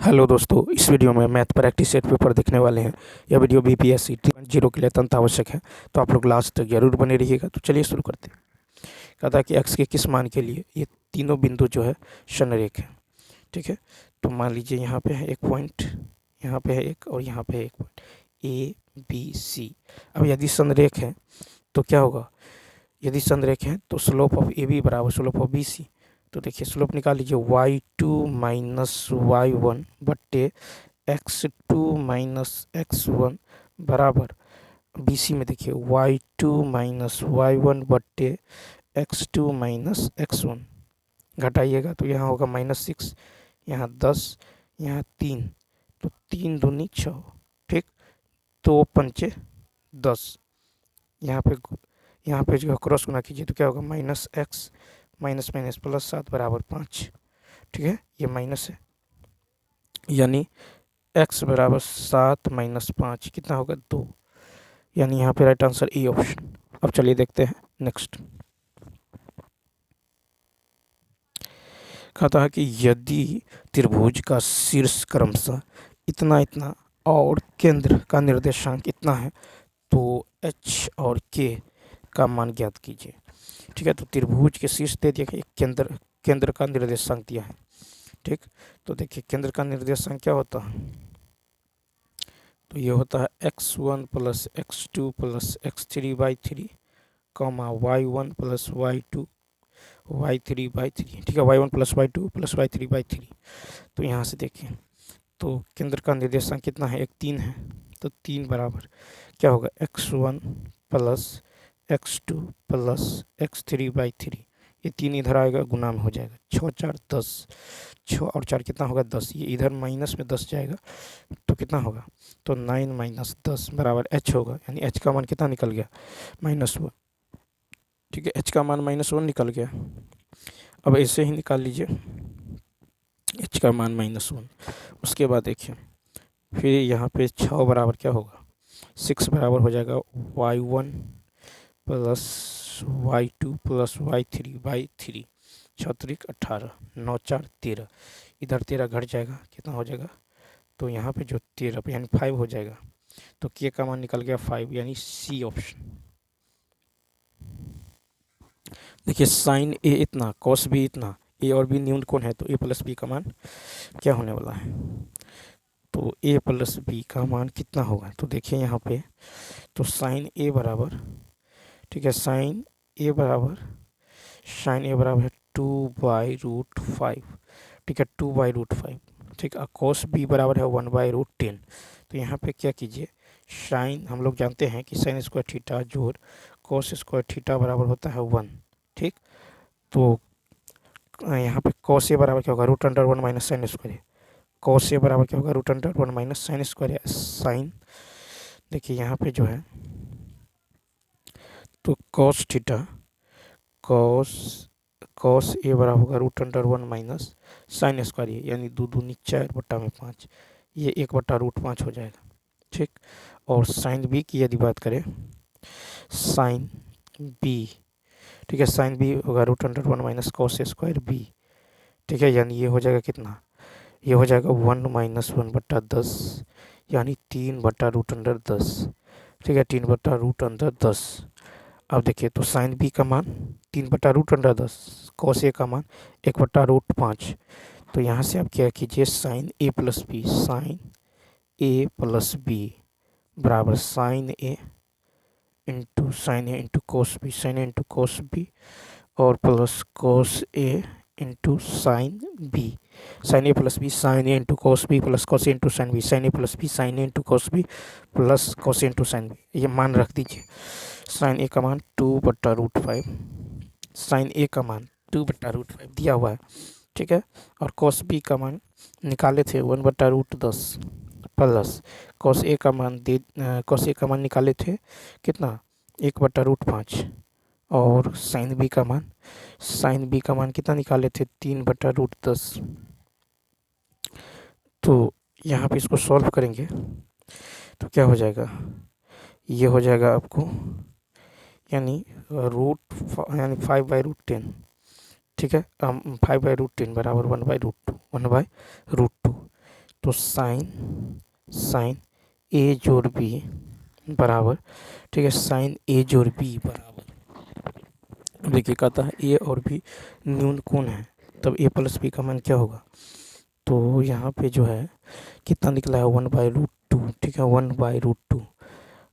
Hello दोस्तों, इस video में मैथ प्रैक्टिस सेट पेपर देखने वाले हैं। यह वीडियो बीपीएससी 3.0 के लिए अत्यंत आवश्यक है, तो आप लोग लास्ट तक जरूर बने रहिएगा। तो चलिए शुरू करते हैं। कहता है कि एक्स के किस मान के लिए ये तीनों बिंदु जो है संरेख है। ठीक है, तो मान लीजिए यहाँ पे है एक पॉइंट, यहाँ पे है एक और यहाँ पे है एक पॉइंट ए बी सी। अब यदि संरेख है तो क्या होगा? यदि संरेख है तो स्लोप ऑफ ए बी बराबर स्लोप ऑफ बी सी। तो देखिए स्लोप निकाल लीजिए, y2 माइनस y1 बट्टे x2 माइनस x1 बराबर बी सी में देखिए y2 माइनस y1 बट्टे x2 माइनस x1। घटाइएगा तो यहाँ होगा -6, यहाँ 10, यहाँ 3, तो 3 दूनी 6। ठीक, 2 पंचे 10। यहाँ पे जो क्रॉस गुना कीजिए तो क्या होगा? -x माइनस माइनस प्लस 7 बराबर 5। ठीक है, ये माइनस है, यानी x बराबर 7 माइनस 5 कितना होगा? 2। यानी यहाँ पे राइट आंसर ए ऑप्शन। अब चलिए देखते हैं नेक्स्ट। कहता है कि यदि त्रिभुज का शीर्ष क्रमशः इतना इतना और केंद्र का निर्देशांक इतना है तो h और k का मान ज्ञात कीजिए। ठीक है, तो त्रिभुज के शीर्ष दे दिया, केंद्र का निर्देशांक दिया है। ठीक, तो देखिए केंद्र का निर्देशांक क्या होता है? तो ये होता है x1 plus x2 plus x3/3 comma y1 plus y2 y3/3। ठीक है, y1 plus y2 plus y3/3। तो यहाँ से देखिए तो केंद्र का निर्देशांक कितना है? एक 3 है, तो 3 बराबर क्या होगा? x1 plus x2 plus x3/3। ये 3 इधर आएगा, गुना में हो जाएगा, 6 4 10, 6 और 4 कितना होगा? 10। ये इधर माइनस में 10 जाएगा तो कितना होगा? तो 9 माइनस 10 बराबर h होगा, यानी h का मान कितना निकल गया? -1। ठीक है, h का मान -1 निकल गया। अब ऐसे ही निकाल लीजिए h का मान -1। उसके बाद देखिए फिर यहाँ पे 6 बराबर क्या होगा? 6 बराबर हो जाएगा y1 plus y2 plus y3/3। 6 त्रिक 18, 9 4 13, इधर 13 घट जाएगा, कितना हो जाएगा? तो यहाँ पे जो 13 यानी 5 हो जाएगा। तो के का मान निकल गया 5, यानी सी ऑप्शन। देखिए साइन ए इतना, कॉस बी इतना, ए और बी न्यून कोण है, तो ए प्लस बी का मान क्या होने वाला है? तो ए प्लस बी का मान कितना होगा? तो देखिए यहाँ पे तो साइन ए बराबर, ठीक है, साइन ए बराबर है 2/√5। ठीक है, 2/√5। ठीक है, कॉस बी बराबर है 1/√10। तो यहाँ पे क्या कीजिए, साइन हम लोग जानते हैं कि साइन स्क्वायर थीटा जोड़ कॉस स्क्वायर थीटा बराबर होता है 1। ठीक, तो यहाँ पे कॉस ए बराबर क्या होगा? √1 minus sine square. Cos A बराबर क्या होगा? √1 माइनस साइन स्क्वायर साइन। देखिए यहाँ पे जो है तो कॉस थीटा, कॉस ए बराबर होगा √1 माइनस साइन स्क्वायर, यानी 2 दूनी 4 बट्टा में 5, ये 1/√5 हो जाएगा। ठीक, और साइन बी की यदि बात करें, साइन बी, ठीक है, साइन बी होगा √1 माइनस कॉस स्क्वायर बी। ठीक है, यानी ये हो जाएगा कितना? ये हो जाएगा 1 माइनस 1/10, यानी 3/√10। ठीक है, 3/√10। अब देखिए तो साइन बी का मान 3/√10, कॉस ए का मान 1/√5। तो यहाँ से आप क्या कीजिए, sine A plus B, sine A plus B बराबर sine A into cos B, sine A into cos B और plus cos A into sine B. Sine A plus B, sine A into cos B plus cos A into sine B, sine A plus B, sine A into cos B plus cos A into sine B. ये मान रख दीजिए। Sign ए का मान 2/√5, sign ए का मान 2/√5 दिया हुआ है। ठीक है, और कोस बी का मान निकाले थे 1/√10 प्लस कोस ए का मान निकाले थे कितना? 1/√5 और साइन बी का मान कितना निकाले थे? 3/√10। तो यहाँ पे इसको सॉल्व करेंगे तो क्या हो जाएगा? ये हो जाएगा आपको यानी 5/√10। ठीक है, 5/√10 बराबर 1/√2, 1/√2। तो साइन साइन ए जोड़ बी बराबर, ठीक है, साइन ए जोड़ बी बराबर, देखिए कहता है ए और बी न्यून कोण है, तब ए प्लस बी का मान क्या होगा। तो यहाँ पे जो है कितना निकला है 1/√2, ठीक है, 1/√2,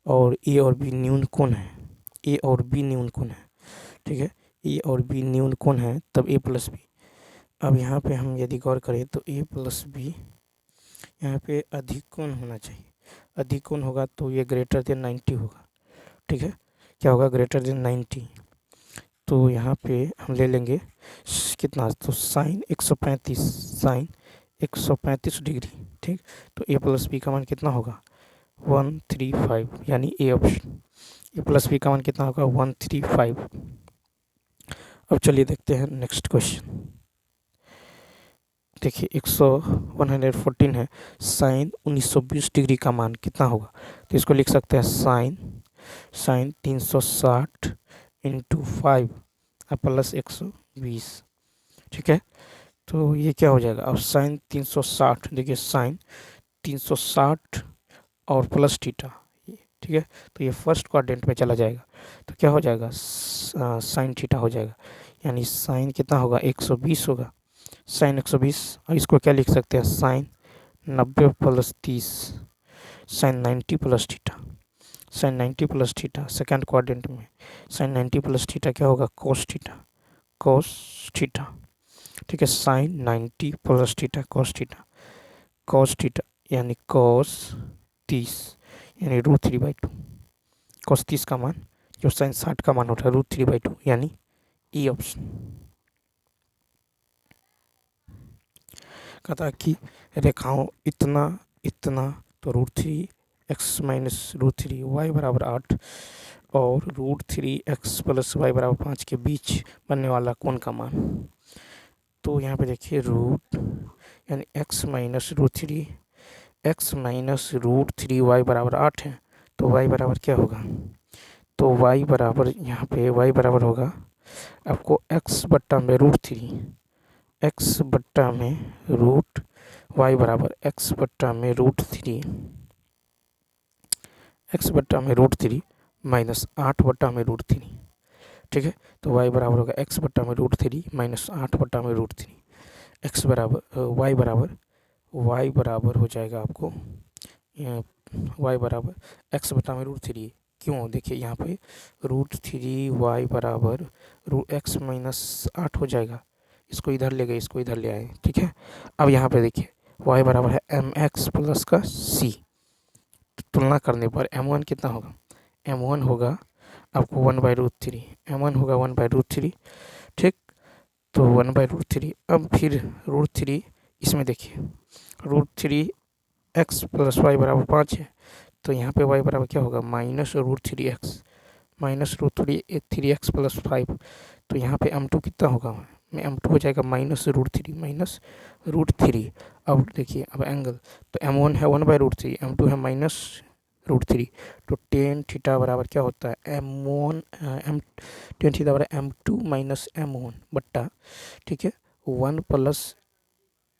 और ए और बी न्यून कोण है, ए और बी न्यून कोण है, ठीक है, ए और बी न्यून कोण है, तब ए प्लस बी। अब यहाँ पे हम यदि गौर करें तो ए प्लस बी यहाँ पे अधिक कोण होना चाहिए, अधिक कोण होगा तो ये ग्रेटर देन 90 होगा, ठीक है, क्या होगा, ग्रेटर देन 90। तो यहाँ पे हम ले लेंगे कितना, तो साइन 135, साइन 135 डिग्री, ठीक, तो ए प्लस बी का मान कितना होगा 135, यानी A option, A plus B का मान कितना होगा 135। अब चलिए देखते हैं नेक्स्ट क्वेश्चन। देखिए 114 है, साइन 1920 डिग्री का मान कितना होगा, तो इसको लिख सकते हैं साइन 360 इंटू 5 प्लस 120, ठीक है, तो ये क्या हो जाएगा। अब साइन 360, देखिए साइन 360 और प्लस थीटा, ठीक है, तो ये फर्स्ट क्वाड्रेंट में चला जाएगा, तो क्या हो जाएगा साइन थीटा हो जाएगा, यानी साइन कितना होगा 120 होगा, साइन 120, और इसको क्या लिख सकते हैं sine 90 plus 30, sine 90 plus theta, sine 90 plus theta second quadrant में, साइन 90 प्लस थीटा क्या होगा कोस थीटा, ठीक है, sine 90 plus theta cos theta यानी कोस 30, यानी √3/2, कोस 30 का मान जो साइन 60 का मान होता है √3/2, यानी ई ऑप्शन। कहता कि रेखाओं इतना इतना तो √3x माइनस √3y बराबर 8 और √3x प्लस y बराबर 5 के बीच बनने वाला कोण का मान। तो यहाँ पे देखिए रूट यानी x माइनस √3y बराबर 8 है, तो y बराबर क्या होगा, तो y बराबर यहाँ पे y बराबर होगा आपको x बट्टा में √3, x बट्टा में रूट y बराबर x बट्टा में √3 माइनस 8 बट्टा में √3, ठीक है, तो y बराबर होगा x बट्टा में √3 माइनस 8 बट्टा में √3, x बराबर y बराबर हो जाएगा आपको y बराबर x बट्टा में √3, क्यों, देखिए यहाँ पे √3y बराबर x माइनस 8 हो जाएगा, इसको इधर ले गए, इसको इधर ले आए, ठीक है। अब यहाँ पे देखिए y बराबर है mx प्लस का c, तुलना करने पर m1 कितना होगा, m1 होगा आपको 1/√3, m1 होगा 1/√3, ठीक, तो 1/√3। अब फिर √3 इसमें देखिए √3x प्लस y बराबर 5 है, तो यहाँ पे y बराबर क्या होगा -√3x प्लस 5, तो यहाँ पे m2 कितना होगा, m2 हो जाएगा -√3। अब देखिए अब एंगल, तो m1 है 1/√3, m2 है -√3, तो टेन थीटा बराबर क्या होता है टेन थीटा बराबर m2 माइनस m1 बट्टा, ठीक है, 1 प्लस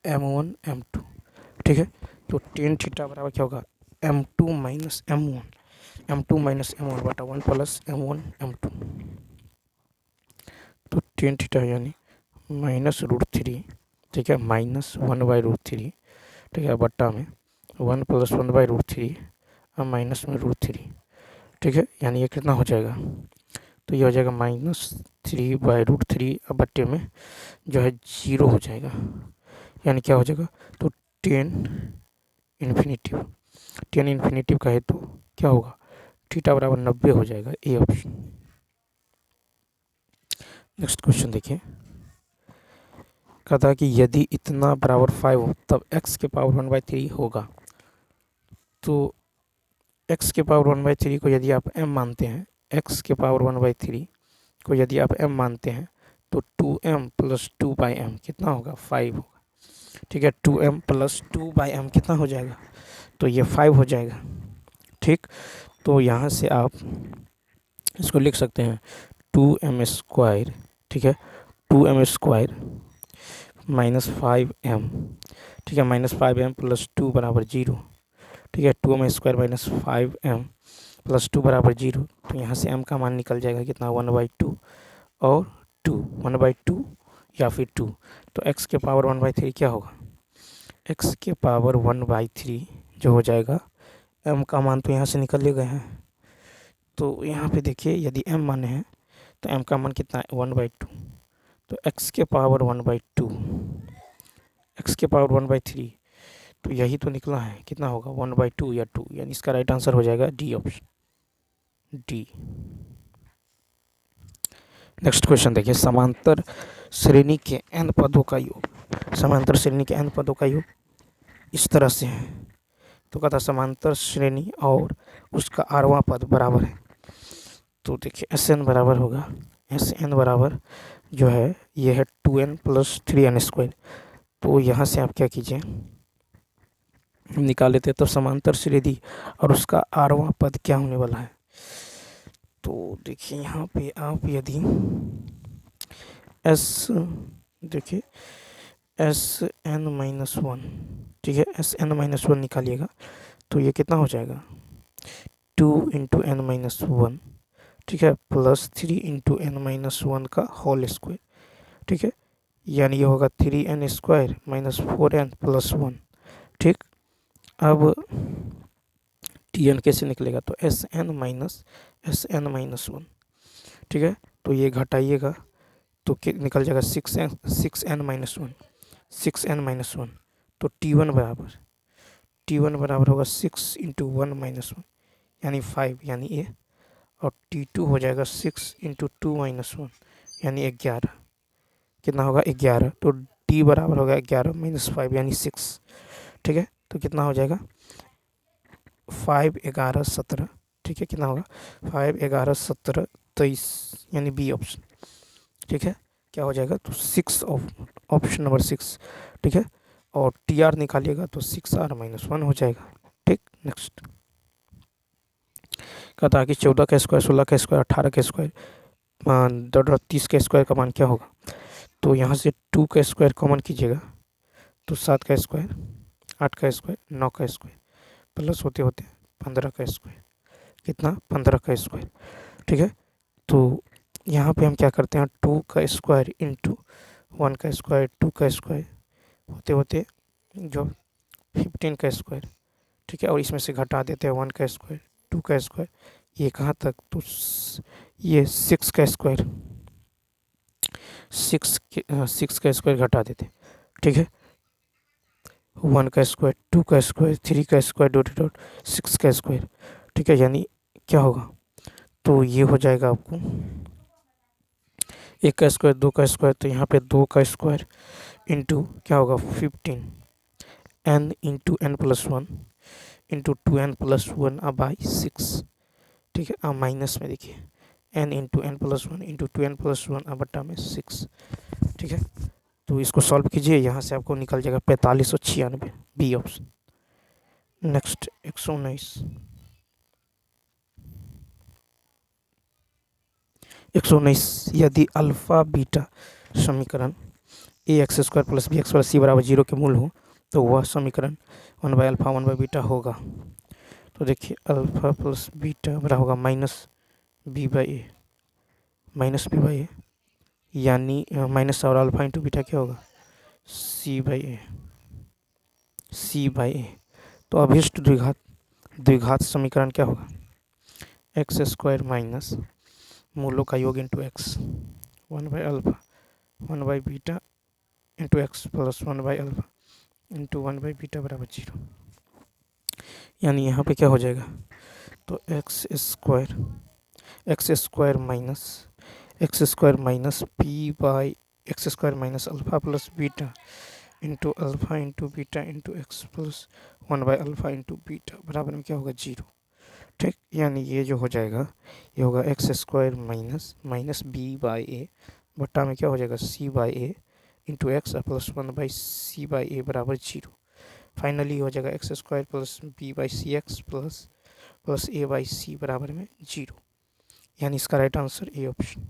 m1 m2, ठीक है, तो टेन थीटा बराबर क्या होगा m2 माइनस m1 बटा 1 प्लस m1 m2, तो टेन थीटा यानी -√3, ठीक है, -1/√3, ठीक है, बट्टा में 1 प्लस 1/√3 और माइनस में √3, ठीक है, यानी ये कितना हो जाएगा, तो ये हो जाएगा -3/√3 अब बट्टे में जो है 0 हो जाएगा, यानी क्या हो जाएगा, तो टेन इन्फिनिटिव का है तो क्या होगा थीटा बराबर 90 हो जाएगा, ए ऑप्शन। नेक्स्ट क्वेश्चन देखिए, कहता है कि यदि इतना बराबर 5 हो तब x के पावर 1/3 होगा, तो x के पावर 1/3 को यदि आप m मानते हैं, x के पावर 1/3 को यदि आप m मानते हैं तो 2m प्लस 2/m कितना होगा 5 होगा, ठीक है, 2m प्लस 2/m कितना हो जाएगा, तो ये 5 हो जाएगा, ठीक, तो यहाँ से आप इसको लिख सकते हैं 2m², ठीक है, 2m² माइनस 5m, ठीक है, -5m + 2 बराबर 0। ठीक है, 2m² - 5m + 2 बराबर 0। तो यहाँ से m का मान निकल जाएगा कितना, 1/2 और 2, 1/2 या फिर 2। तो x के पावर 1/3 क्या होगा, x के पावर 1/3 जो हो जाएगा, m का मान तो यहाँ से निकल ले गए हैं। तो यहाँ पे देखिए, यदि m माने हैं तो m का मान कितना है, 1/2। तो x के पावर 1/2, x के पावर 1/3, तो यही तो निकला है, कितना होगा, 1/2 या 2, यानी इसका राइट आंसर हो जाएगा D option, D. Next question देखिए, समांतर श्रेणी के n पदों का योग, समांतर श्रेणी के n पदों का योग इस तरह से है। तो कहता समांतर श्रेणी और उसका आरवां पद बराबर है। तो देखिए Sn बराबर होगा, Sn बराबर जो है ये है 2n + 3n²। तो यहाँ से आप क्या कीजिए, निकाल लेते, तो समांतर श्रेणी और उसका आरवां पद क्या होने वाला है। तो देखिए यहाँ पे आप यदि देखिए Sn-1, ठीक है, Sn-1 निकालिएगा तो ये कितना हो जाएगा, 2 × n-1, ठीक है, +3 × n-1 का होल स्क्वायर। ठीक है, यानी ये होगा 3n² - 4n + 1। ठीक, अब tn कैसे निकलेगा, तो Sn-1, ठीक है, तो ये घटाइएगा तो निकल जाएगा 6n - 1, तो t1 बराबर होगा 6 × 1 - 1 यानी 5 यानी ए, और t2 हो जाएगा 6 × 2 - 1 यानी 11, कितना होगा 11। तो t बराबर होगा 11 - 5 यानी 6। ठीक है, तो कितना हो जाएगा 5, 11, 17। ठीक है, कितना होगा 5, 11, 17, 23 यानी बी ऑप्शन। ठीक है, क्या हो जाएगा, तो 6 ऑप्शन नंबर 6। ठीक है, और टी आर निकालिएगा तो 6r - 1 हो जाएगा। ठीक, नेक्स्ट कहता है कि 14 का स्क्वायर, 16 का स्क्वायर, 18 का स्क्वायर, 30 का स्क्वायर का मान क्या होगा। तो यहाँ से 2 का स्क्वायर कॉमन कीजिएगा तो 7 का स्क्वायर, 8 का स्क्वायर, 9 का स्क्वायर, प्लस होते होते 15 का स्क्वायर, कितना 15 का स्क्वायर। ठीक है, तो यहाँ पे हम क्या करते हैं, 2 का स्क्वायर इंटू 1 का स्क्वायर, 2 का स्क्वायर होते होते जो 15 का स्क्वायर। ठीक है, और इसमें से घटा देते हैं 1 का स्क्वायर, 2 का स्क्वायर, ये कहाँ तक, तो ये 6 का स्क्वायर, 6 का स्क्वायर घटा देते। ठीक है, 1 का स्क्वायर, 2 का स्क्वायर, 3 का स्क्वायर, डॉट डॉट 6 का स्क्वायर। ठीक है, यानी क्या होगा, तो ये हो जाएगा आपको 1 का स्क्वायर, 2 का स्क्वायर, तो यहाँ पे 2 का स्क्वायर इंटू क्या होगा 15 n into n + 1 into 2n + 1/6। ठीक है, माइनस में देखिए n into n + 1 into 2n + 1/6। ठीक है, तो इसको सॉल्व कीजिए, यहाँ से आपको निकल जाएगा 4596, बी ऑप्शन। नेक्स्ट 119, यदि अल्फा बीटा समीकरण ax² + bx + c = 0 के मूल हो तो वह समीकरण 1/α 1/β होगा। तो देखिए अल्फा प्लस बीटा बराबर होगा -b/a, यानी माइनस और अल्फा इंटू बीटा क्या होगा c/a। तो अभिष्ट द्विघात समीकरण क्या होगा, x² - मूलों का योग into x, 1/α 1/β into x plus 1/α into 1/β बराबर 0। यानी यहाँ पे क्या हो जाएगा, तो x² minus p/x² - alpha plus beta into alpha into beta into x plus 1/α into beta बराबर में क्या होगा 0। ठीक, यानी ये जो हो जाएगा ये होगा x² माइनस b/a बट्टा में क्या हो जाएगा c/a into x plus 1/c/a बराबर 0। फाइनली हो जाएगा x² plus b/cx plus a/c बराबर में 0, यानी इसका राइट आंसर ए ऑप्शन।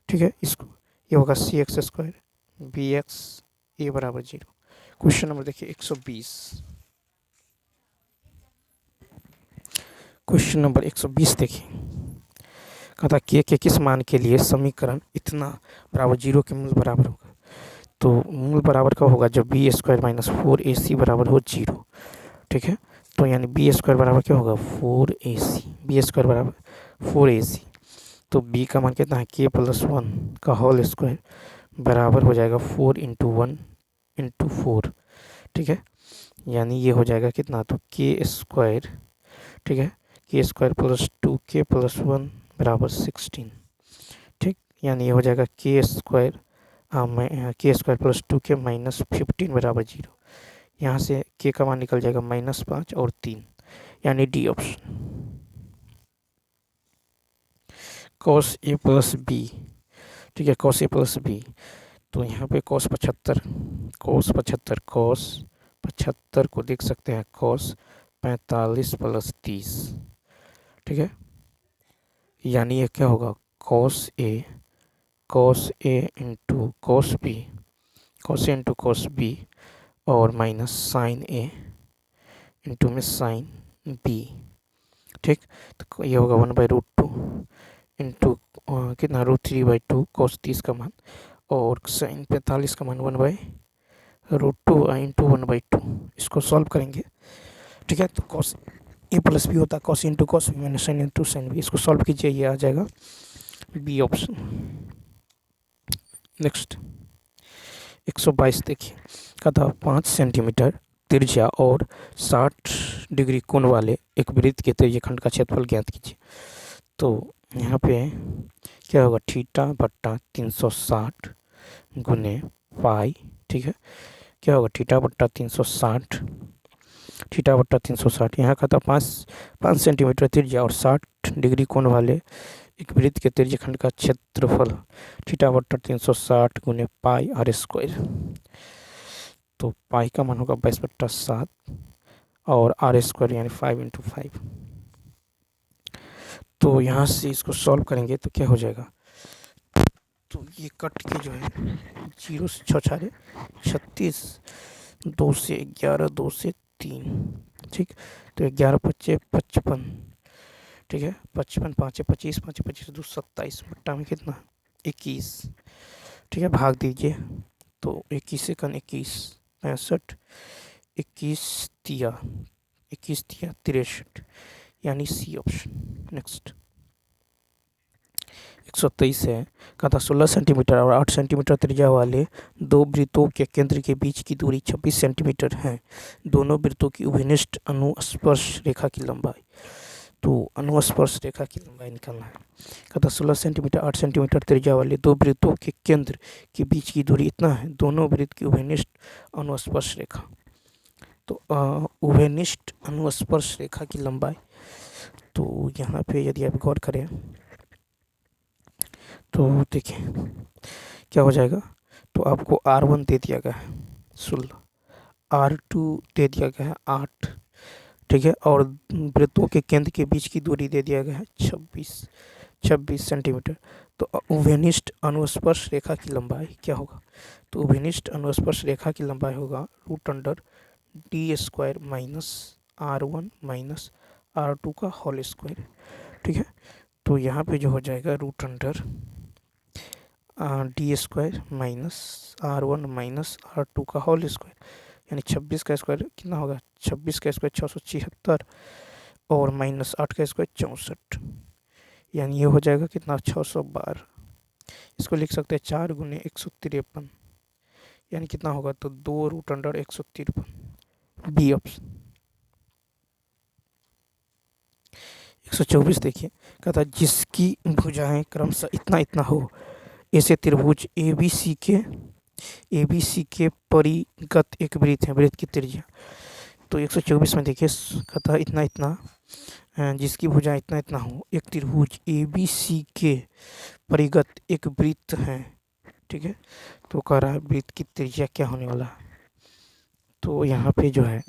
ठीक है, इसको ये होगा cx² bx a बराबर 0। क्वेश्चन नंबर देखिए 120। क्वेश्चन नंबर 120 देखिए, कहता के किस मान के लिए समीकरण इतना बराबर जीरो के मूल बराबर होगा। तो मूल बराबर का होगा जब बी स्क्वायर माइनस 4ac बराबर हो जीरो। ठीक है, तो यानी बी स्क्वायर बराबर क्या होगा 4ac, बी स्क्वायर बराबर 4ac। तो बी का मान कितना है के प्लस वन का होल स्क्वायर बराबर हो जाएगा 4 × 1 × 4। ठीक है, यानी ये हो जाएगा कितना, तो के स्क्वायर, ठीक है, के स्क्वायर प्लस 2k प्लस 1 बराबर 16। ठीक, यानी ये हो जाएगा के स्क्वायर प्लस 2k माइनस 15 बराबर जीरो। यहाँ से के का मान निकल जाएगा -5 और 3, यानी D option. Cos A plus B, ठीक है, कॉस ए प्लस बी। तो यहाँ पे कॉस 75 को देख सकते हैं कॉस 45 प्लस 30। ठीक है, यानी ये क्या होगा cos A into cos B और माइनस साइन ए इंटू में साइन बी। ठीक, तो ये होगा 1/√2 इंटू कितना √3/2 कॉस 30 का मान और साइन 45 का मान 1/√2 इंटू 1/2। इसको सॉल्व करेंगे। ठीक है, तो कॉस ए प्लस बी होता है cos into cos B minus sine into sine B. इसको सॉल्व कीजिए, ये आ जाएगा बी ऑप्शन। नेक्स्ट 122 देखिए, कहता 5 सेंटीमीटर त्रिज्या और 60 डिग्री कोण वाले एक वृत्त के त्रिज्यखंड का क्षेत्रफल ज्ञात कीजिए। तो यहाँ पे क्या होगा θ/360 गुने पाई। ठीक है, क्या होगा θ/360 यहाँ का था 5 सेंटीमीटर त्रिज्या और 60 डिग्री कोण वाले एक वृत्त के त्रिज्यखंड का क्षेत्रफल θ/360 गुने पाई r स्क्वायर। तो पाई का मान होगा 22/7 और r स्क्वायर यानी 5 × 5। तो यहाँ से इसको सॉल्व करेंगे तो क्या हो जाएगा, तो ये कट के जो है 0 से 6 × 36, 2 से 11, 2 से 3। ठीक, तो 11 × 5 = 55। ठीक है, 55 × 5 = 25, 5 × 25 = 2 27 बट्टा में कितना 21। ठीक है, भाग दीजिए तो 21 से 21 65, 21 तिया 63, यानी सी ऑप्शन। नेक्स्ट 123 है, कहता 16 सेंटीमीटर और 8 सेंटीमीटर त्रिज्या वाले दो वृत्तों के केंद्र के बीच की दूरी 26 सेंटीमीटर है। दोनों वृत्तों की उभयनिष्ठ अनुस्पर्श रेखा की लंबाई। तो अनुस्पर्श रेखा की लंबाई निकालना है। कहता 16 सेंटीमीटर 8 सेंटीमीटर त्रिज्या वाले दो वृत्तों के केंद्र के बीच की दूरी इतना है। दोनों वृत्त की उभयनिष्ठ अनुस्पर्श रेखा, तो उभयनिष्ठ अनुस्पर्श रेखा की लंबाई। तो यहाँ पे यदि आप गौर करें तो देखिए क्या हो जाएगा, तो आपको R1 दे दिया गया है 16, R2 दे दिया गया है 8। ठीक है, और वृत्तों के केंद्र के बीच की दूरी दे दिया गया है 26 सेंटीमीटर। तो उभयनिष्ठ अनुस्पर्श रेखा की लंबाई क्या होगा, तो उभयनिष्ठ अनुस्पर्श रेखा की लंबाई होगा √d² minus R1 minus R2 का होल स्क्वायर। ठीक है, तो यहाँ पे जो हो जाएगा √d² minus R1 minus R2 का होल स्क्वायर, यानी 26 का स्क्वायर कितना होगा 26 का स्क्वायर 676 और माइनस 8 का स्क्वायर 64, यानी ये हो जाएगा कितना 612। इसको लिख सकते हैं 4 × 153, यानी कितना होगा, तो 2√153, बी ऑप्शन। 124 देखिए, कहता जिसकी भुजाएं क्रमशः इतना इतना हो, ऐसे त्रिभुज ABC के परिगत एक वृत्त है, वृत्त की त्रिज्या। तो 124 में देखिए कहता इतना इतना जिसकी भुजा इतना इतना हो, एक त्रिभुज ABC के परिगत एक वृत्त है। ठीक है, तो कह रहा है वृत्त की त्रिज्या क्या होने वाला है। तो यहाँ पे जो है,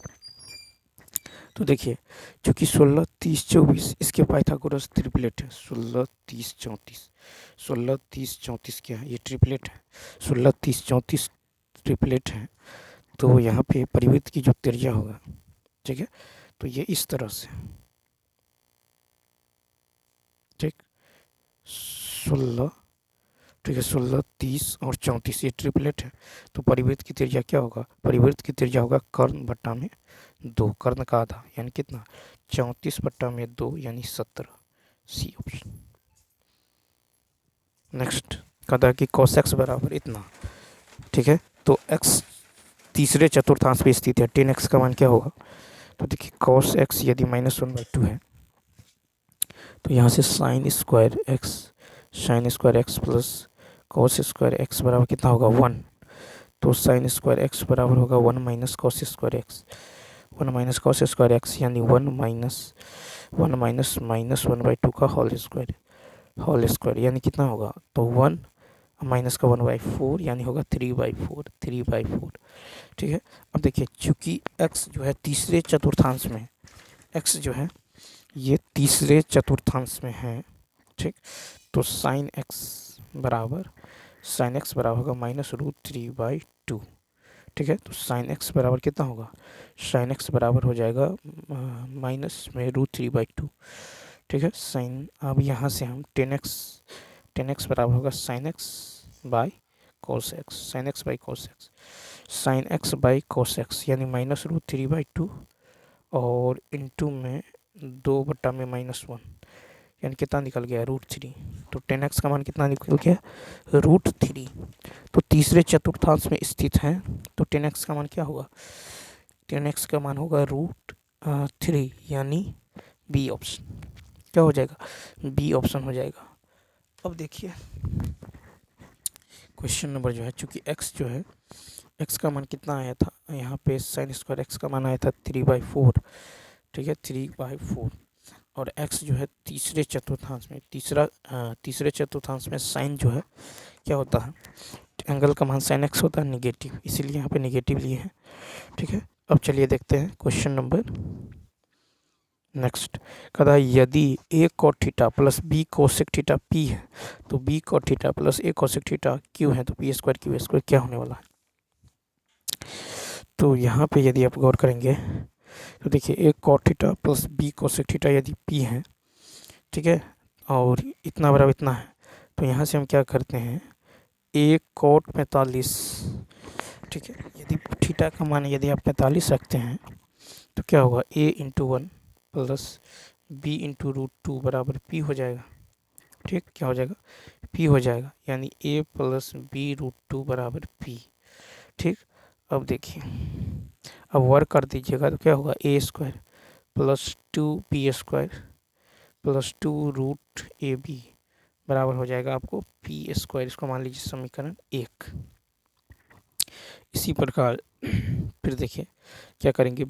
तो देखिए चूँकि 16 30 24 इसके पाइथागोरस ट्रिपलेट है। 16 30 34 क्या है, ये ट्रिपलेट है। 16 30 34 ट्रिपलेट है। तो यहाँ पे परिवृत्त की जो त्रिज्या होगा, ठीक है, तो ये इस तरह से, ठीक, 16, ठीक है, 16, 30 और 34 ये ट्रिपलेट है। तो परिवृत्त की त्रिज्या क्या होगा? परिवृत्त की त्रिज्या होगा कर्ण बट्टा में 2, कर्ण का आधा यानी कितना? 34 बट्टा में 2 यानी 17, सी ऑप्शन। नेक्स्ट कहता है कि cos x बराबर इतना, ठीक है, तो x तीसरे चतुर्थांश पे स्थित है, 10x का मान क्या होगा? तो देखिए cos x यदि -1/2 है तो यहाँ से sine square x plus cos square x बराबर कितना होगा? 1। तो साइन स्क्वायर x बराबर होगा 1 minus cos square x, 1 minus cos square x यानी 1 माइनस -1/2 का होल स्क्वायर यानी कितना होगा? तो 1 माइनस का 1/4 यानी होगा 3/4। ठीक है, अब देखिए चूंकि x जो है तीसरे चतुर्थांश में, x जो है ये तीसरे चतुर्थांश में है, ठीक, तो साइन एक्स बराबर होगा -√3/2। ठीक है, तो साइन एक्स बराबर कितना होगा? साइन एक्स बराबर हो जाएगा माइनस में √3/2। ठीक है, साइन, अब यहाँ से हम 10x बराबर होगा sine x by cos x, sine x by cos x यानी -√3/2 और इंटू में 2 में -1 यानी कितना निकल गया? √3। तो 10x का मान कितना निकल गया? √3। तो तीसरे चतुर्थांश में स्थित है तो 10x का मान क्या होगा? 10x का मान होगा √3 यानी बी ऑप्शन। क्या हो जाएगा? बी ऑप्शन हो जाएगा। अब देखिए क्वेश्चन नंबर जो है, चूंकि x जो है, x का मान कितना आया था यहाँ पे? साइन स्क्वायर x का मान आया था 3/4। ठीक है, 3/4 और x जो है तीसरे चतुर्थांश में, तीसरे चतुर्थांश में साइन जो है क्या होता है? एंगल का मान साइन x होता है निगेटिव, इसीलिए यहाँ पे निगेटिव लिए हैं। ठीक है, अब चलिए देखते हैं क्वेश्चन नंबर नेक्स्ट। कहता है यदि a cot theta plus b cosec theta p है तो b cot theta plus a cosec theta q है तो p² q² क्या होने वाला है? तो यहाँ पे यदि आप गौर करेंगे तो देखिए a cot theta plus b cosec theta यदि p है, ठीक है, और इतना बराबर इतना है, तो यहाँ से हम क्या करते हैं? a cot 45, ठीक है, यदि थीटा का मान यदि आप 45 रखते हैं तो क्या होगा? a into 1 plus b into √2 बराबर p हो जाएगा। ठीक, क्या हो जाएगा? p हो जाएगा यानी a प्लस b√2 बराबर p। ठीक, अब देखिए, अब वर्क कर दीजिएगा तो क्या होगा? a² plus 2p² plus 2√ab बराबर हो जाएगा आपको p²। इसको मान लीजिए समीकरण 1। इसी प्रकार फिर देखिए क्या करेंगे?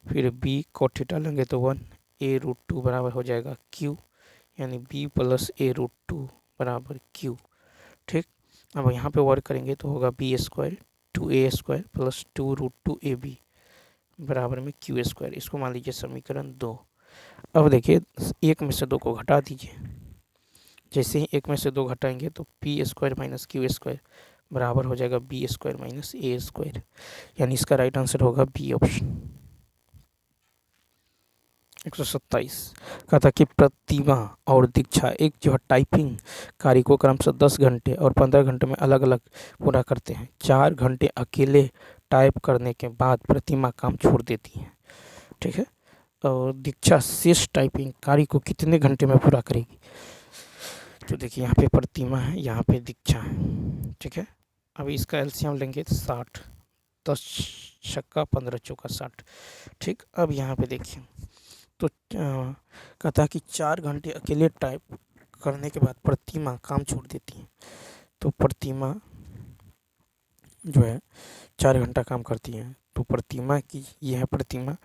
फिर b cot थीटा लेंगे तो 1 a√2 बराबर हो जाएगा q यानी b प्लस a√2 बराबर q। ठीक, अब यहाँ पे वर्क करेंगे तो होगा b² 2a² प्लस 2√2ab बराबर में q²। इसको मान लीजिए समीकरण 2। अब देखिए एक में से 2 को घटा दीजिए, जैसे ही एक में से 2 घटाएंगे तो p² माइनस q² बराबर हो जाएगा b² माइनस a², यानी इसका राइट आंसर होगा बी ऑप्शन। 127 कहा कि प्रतिभा और दीक्षा एक जो है टाइपिंग कार्य को क्रमशः 10 घंटे और 15 घंटे में अलग अलग पूरा करते हैं। 4 घंटे अकेले टाइप करने के बाद प्रतिमा काम छोड़ देती है। ठीक है, और दीक्षा शेष टाइपिंग कार्य को कितने घंटे में पूरा करेगी? तो देखिए यहाँ पे प्रतिमा है, यहाँ पे दीक्षा है। ठीक है, अभी इसका एलसीएम लेंगे 60, 10 छक्का 15 चौका 60। ठीक, अब यहाँ पे देखिए तो कहता है कि 4 घंटे अकेले टाइप करने के बाद प्रतिमा काम छोड़ देती है। तो प्रतिमा जो है 4 घंटा काम करती है, तो प्रतिमा की यह है प्रतिमा,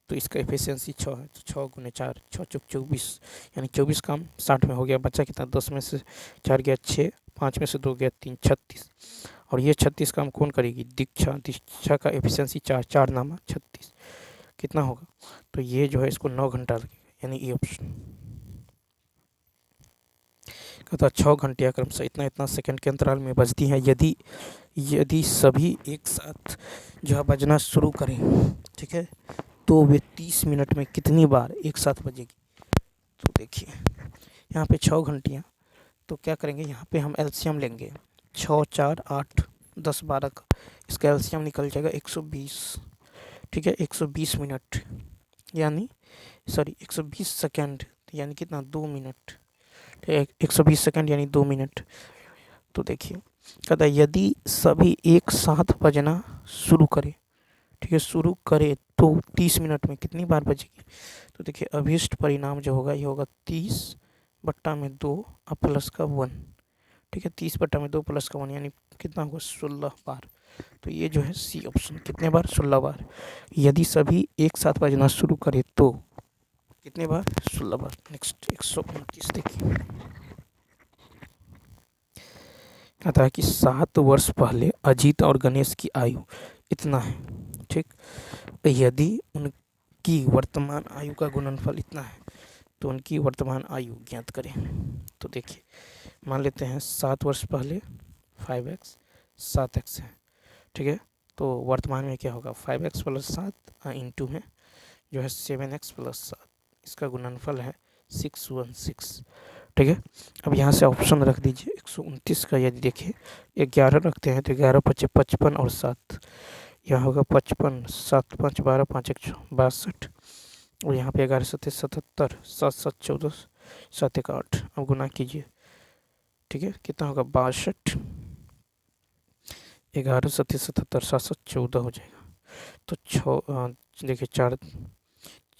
तो इसका एफिशिएंसी 6 है, तो 6 गुने 4, 6 चौक 24 यानी 24 काम 60 में हो गया। बच्चा कितना? 10 में से 4 गया 6, 5 में से 2 गया 3, 36। और ये 36 काम कौन करेगी? दीक्षा का एफिशिएंसी 4, 4 नामा 36 कितना होगा? तो ये जो है इसको 9 घंटा लगेगा यानी ए ऑप्शन। कहता 6 घंटियाँ क्रमशः इतना इतना सेकंड के अंतराल में बजती हैं। यदि यदि सभी एक साथ जो है बजना शुरू करें, ठीक है, तो वे 30 मिनट में कितनी बार एक साथ बजेगी। तो देखिए यहाँ पे 6 घंटियाँ, तो क्या करेंगे, यहाँ पे हम एलसीएम लेंगे। 6 4 8 10 12 का इसका एलसीएम निकल जाएगा 120, ठीक है, 120 मिनट यानी 120 सेकेंड यानी कितना, 2 मिनट, ठीक है, 120 सेकेंड यानी 2 मिनट। तो देखिए कहता है यदि सभी एक साथ बजना शुरू करे, ठीक है, शुरू करे तो 30 मिनट में कितनी बार बजेगी। तो देखिए अभीष्ट परिणाम जो होगा ये होगा 30/2 और प्लस का 1, ठीक है, 30/2 प्लस का 1 यानी कितना होगा, 16 बार। तो ये जो है सी ऑप्शन, कितने बार, 16 बार। यदि सभी एक साथ बजना शुरू करे तो कितने बार, 16 बार। नेक्स्ट 129 देखिए, कहता है कि 7 वर्ष पहले अजीत और गणेश की आयु इतना है, ठीक, यदि उनकी वर्तमान आयु का गुणनफल इतना है तो उनकी वर्तमान आयु ज्ञात करें। तो देखिए मान लेते हैं 7 वर्ष पहले 5x 7x है, ठीक है, तो वर्तमान में क्या होगा, 5x प्लस 7 इंटू में जो है 7x प्लस 7, इसका गुणनफल है 616, ठीक है। अब यहाँ से ऑप्शन रख दीजिए 129 का, यदि देखिए 11 रखते हैं तो 11 5 55 और 7, यहाँ होगा 55, 7 5 12 5 1 62, और यहाँ पे 11 7 77, 7 7 14, 7 1 8। अब गुना कीजिए, ठीक है, कितना होगा 62, 11 7 77, 7 7 14 हो जाएगा। तो देखिए 4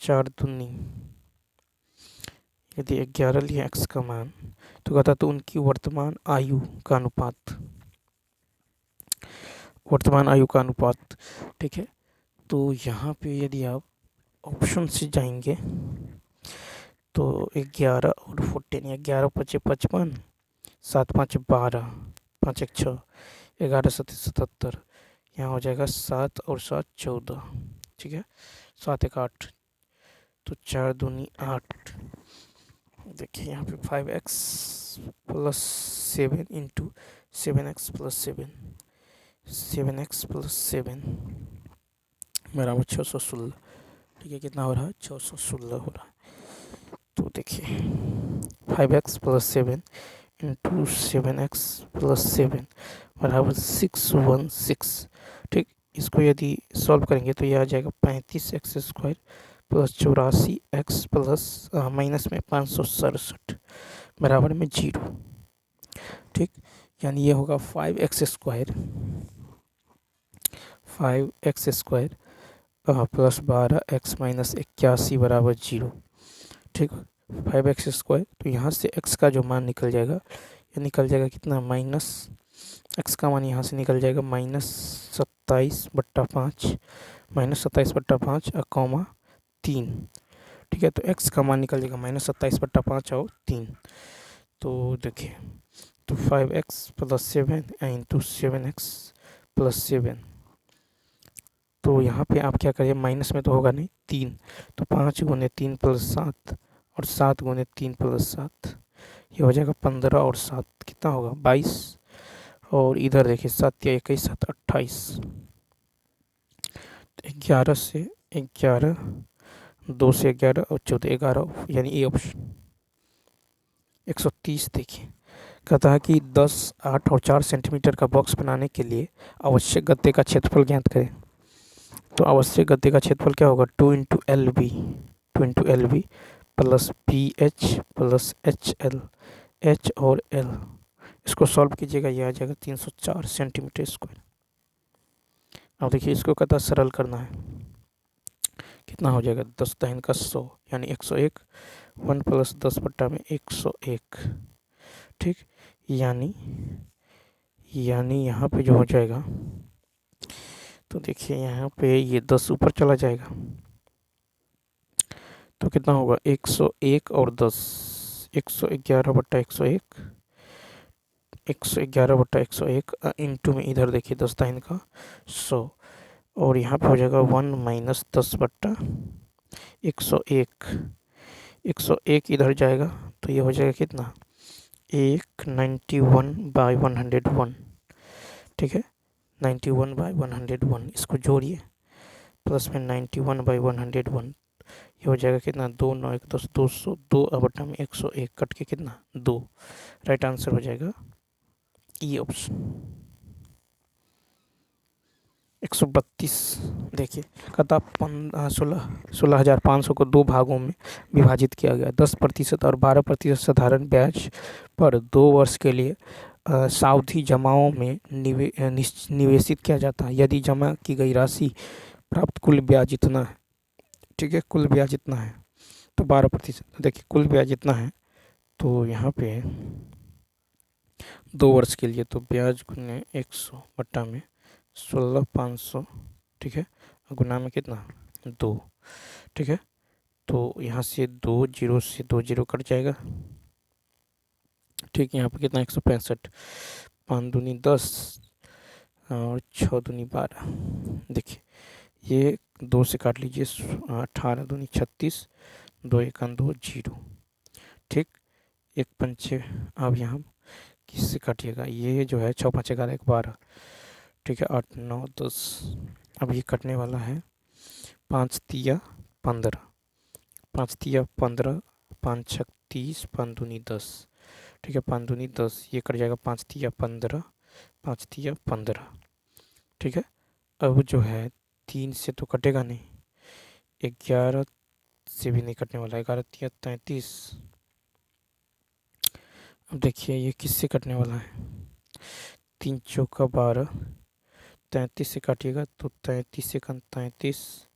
4 दूनी, यदि 11 लिया x का मान, तो कहता तो उनकी वर्तमान आयु का अनुपात, वर्तमान आयु का अनुपात, ठीक है। तो यहाँ पे यदि आप ऑप्शन से जाएंगे तो 11 और 14, 11 5 55, 7 5 12, 5 1 6, 11 7 77, यहाँ हो जाएगा 7 और 7 14, ठीक है, 7 1 8, तो 4 दूनी 8। देखिए यहाँ पे 5x plus 7 into 7x plus 7, 7x plus 7 बराबर 616, ठीक है, कितना हो रहा है, 616 हो रहा है। तो देखिए 5x plus 7 into 7x plus 7 बराबर 616, ठीक। इसको यदि सॉल्व करेंगे तो यह आ जाएगा 35x² plus 84x plus minus में 567 बराबर में 0, ठीक, यानी ये होगा 5x² प्लस 12x माइनस 81 बराबर 0, ठीक, 5x²। तो यहाँ से x का जो मान निकल जाएगा, ये निकल जाएगा कितना, माइनस x का मान यहाँ से निकल जाएगा -27/5, -27/5 कॉमा 3, ठीक है। तो x का मान निकल जाएगा -27/5 और 3। तो देखिए तो 5x plus 7 into 7x plus 7, तो यहाँ पे आप क्या करिए, माइनस में तो होगा नहीं 3, तो 5 गुने 3 प्लस 7 और 7 गुने 3 प्लस 7, ये हो जाएगा 15 और 7 कितना होगा 22, और इधर देखिए 7 या 21 7 28, 11 से 11, 2 से 11 और 14 11, यानी ए ऑप्शन 130। देखिए कहता है कि 10 8 और 4 सेंटीमीटर का बॉक्स बनाने के लिए आवश्यक गत्ते का क्षेत्रफल ज्ञात करें। तो आवश्यक गत्ते का क्षेत्रफल क्या होगा, 2 into L B plus P H plus H L, H और एल, इसको सॉल्व कीजिएगा, यह आ जाएगा 304 सेंटीमीटर स्क्वायर। अब देखिए इसको कहता सरल करना है, कितना हो जाएगा, 10 दाहिने का 100 यानी 101, 1 प्लस 10 बट्टा में 101, ठीक, यानी यहाँ पे जो हो जाएगा, तो देखिए यहाँ पे ये 10 ऊपर चला जाएगा तो कितना होगा 101 और 10, 111/101, 111/101 इंटू में इधर देखिए 10 दाहिने का 100, और यहाँ पे हो जाएगा 1 माइनस 10/101, 101 इधर जाएगा तो ये हो जाएगा कितना एक 91/101, ठीक है, 91/101, इसको जोड़िए, प्लस में 91/101, ये हो जाएगा कितना, 2 9 1 10 200, 2 बटा में 101 कट के कितना 2, राइट आंसर हो जाएगा ई ऑप्शन 132। देखिए कहता 16,500 को 2 भागों में विभाजित किया गया, 10% और 12% साधारण ब्याज पर 2 वर्ष के लिए सावधि जमाओं में निवेशित किया जाता है। यदि जमा की गई राशि प्राप्त कुल ब्याज इतना है, ठीक है, कुल ब्याज इतना है तो 12%, देखिए कुल ब्याज इतना है तो यहाँ पे 2 वर्ष के लिए तो ब्याज गुने 100 बटा में 16,500, ठीक है, गुना में कितना 2, ठीक है, तो यहाँ से 2 जीरो से 2 जीरो कट जाएगा, ठीक, यहाँ पे कितना 165, 5 दूनी 10 और 6 दूनी 12, देखिए ये 2 से काट लीजिए, 18 दूनी 36, 2 1 2 जीरो, ठीक, 1 पंचे, अब यहाँ किससे काटिएगा, ये जो है 6 5 11 1 12, ठीक है, 8 9 10, अब ये कटने वाला है 5 तिया 15, 5 तिया 15, 5 छक 30, 5 दूनी 10, ठीक है, 5 दूनी 10, ये कट जाएगा 5 तिया 15, 5 तिया 15, ठीक है, अब जो है 3 से तो कटेगा नहीं, 11 से भी नहीं कटने वाला, 11 तिया 33, अब देखिए ये किससे कटने वाला है, 3 चौका 12, 33 से काटिएगा तो 33 से 33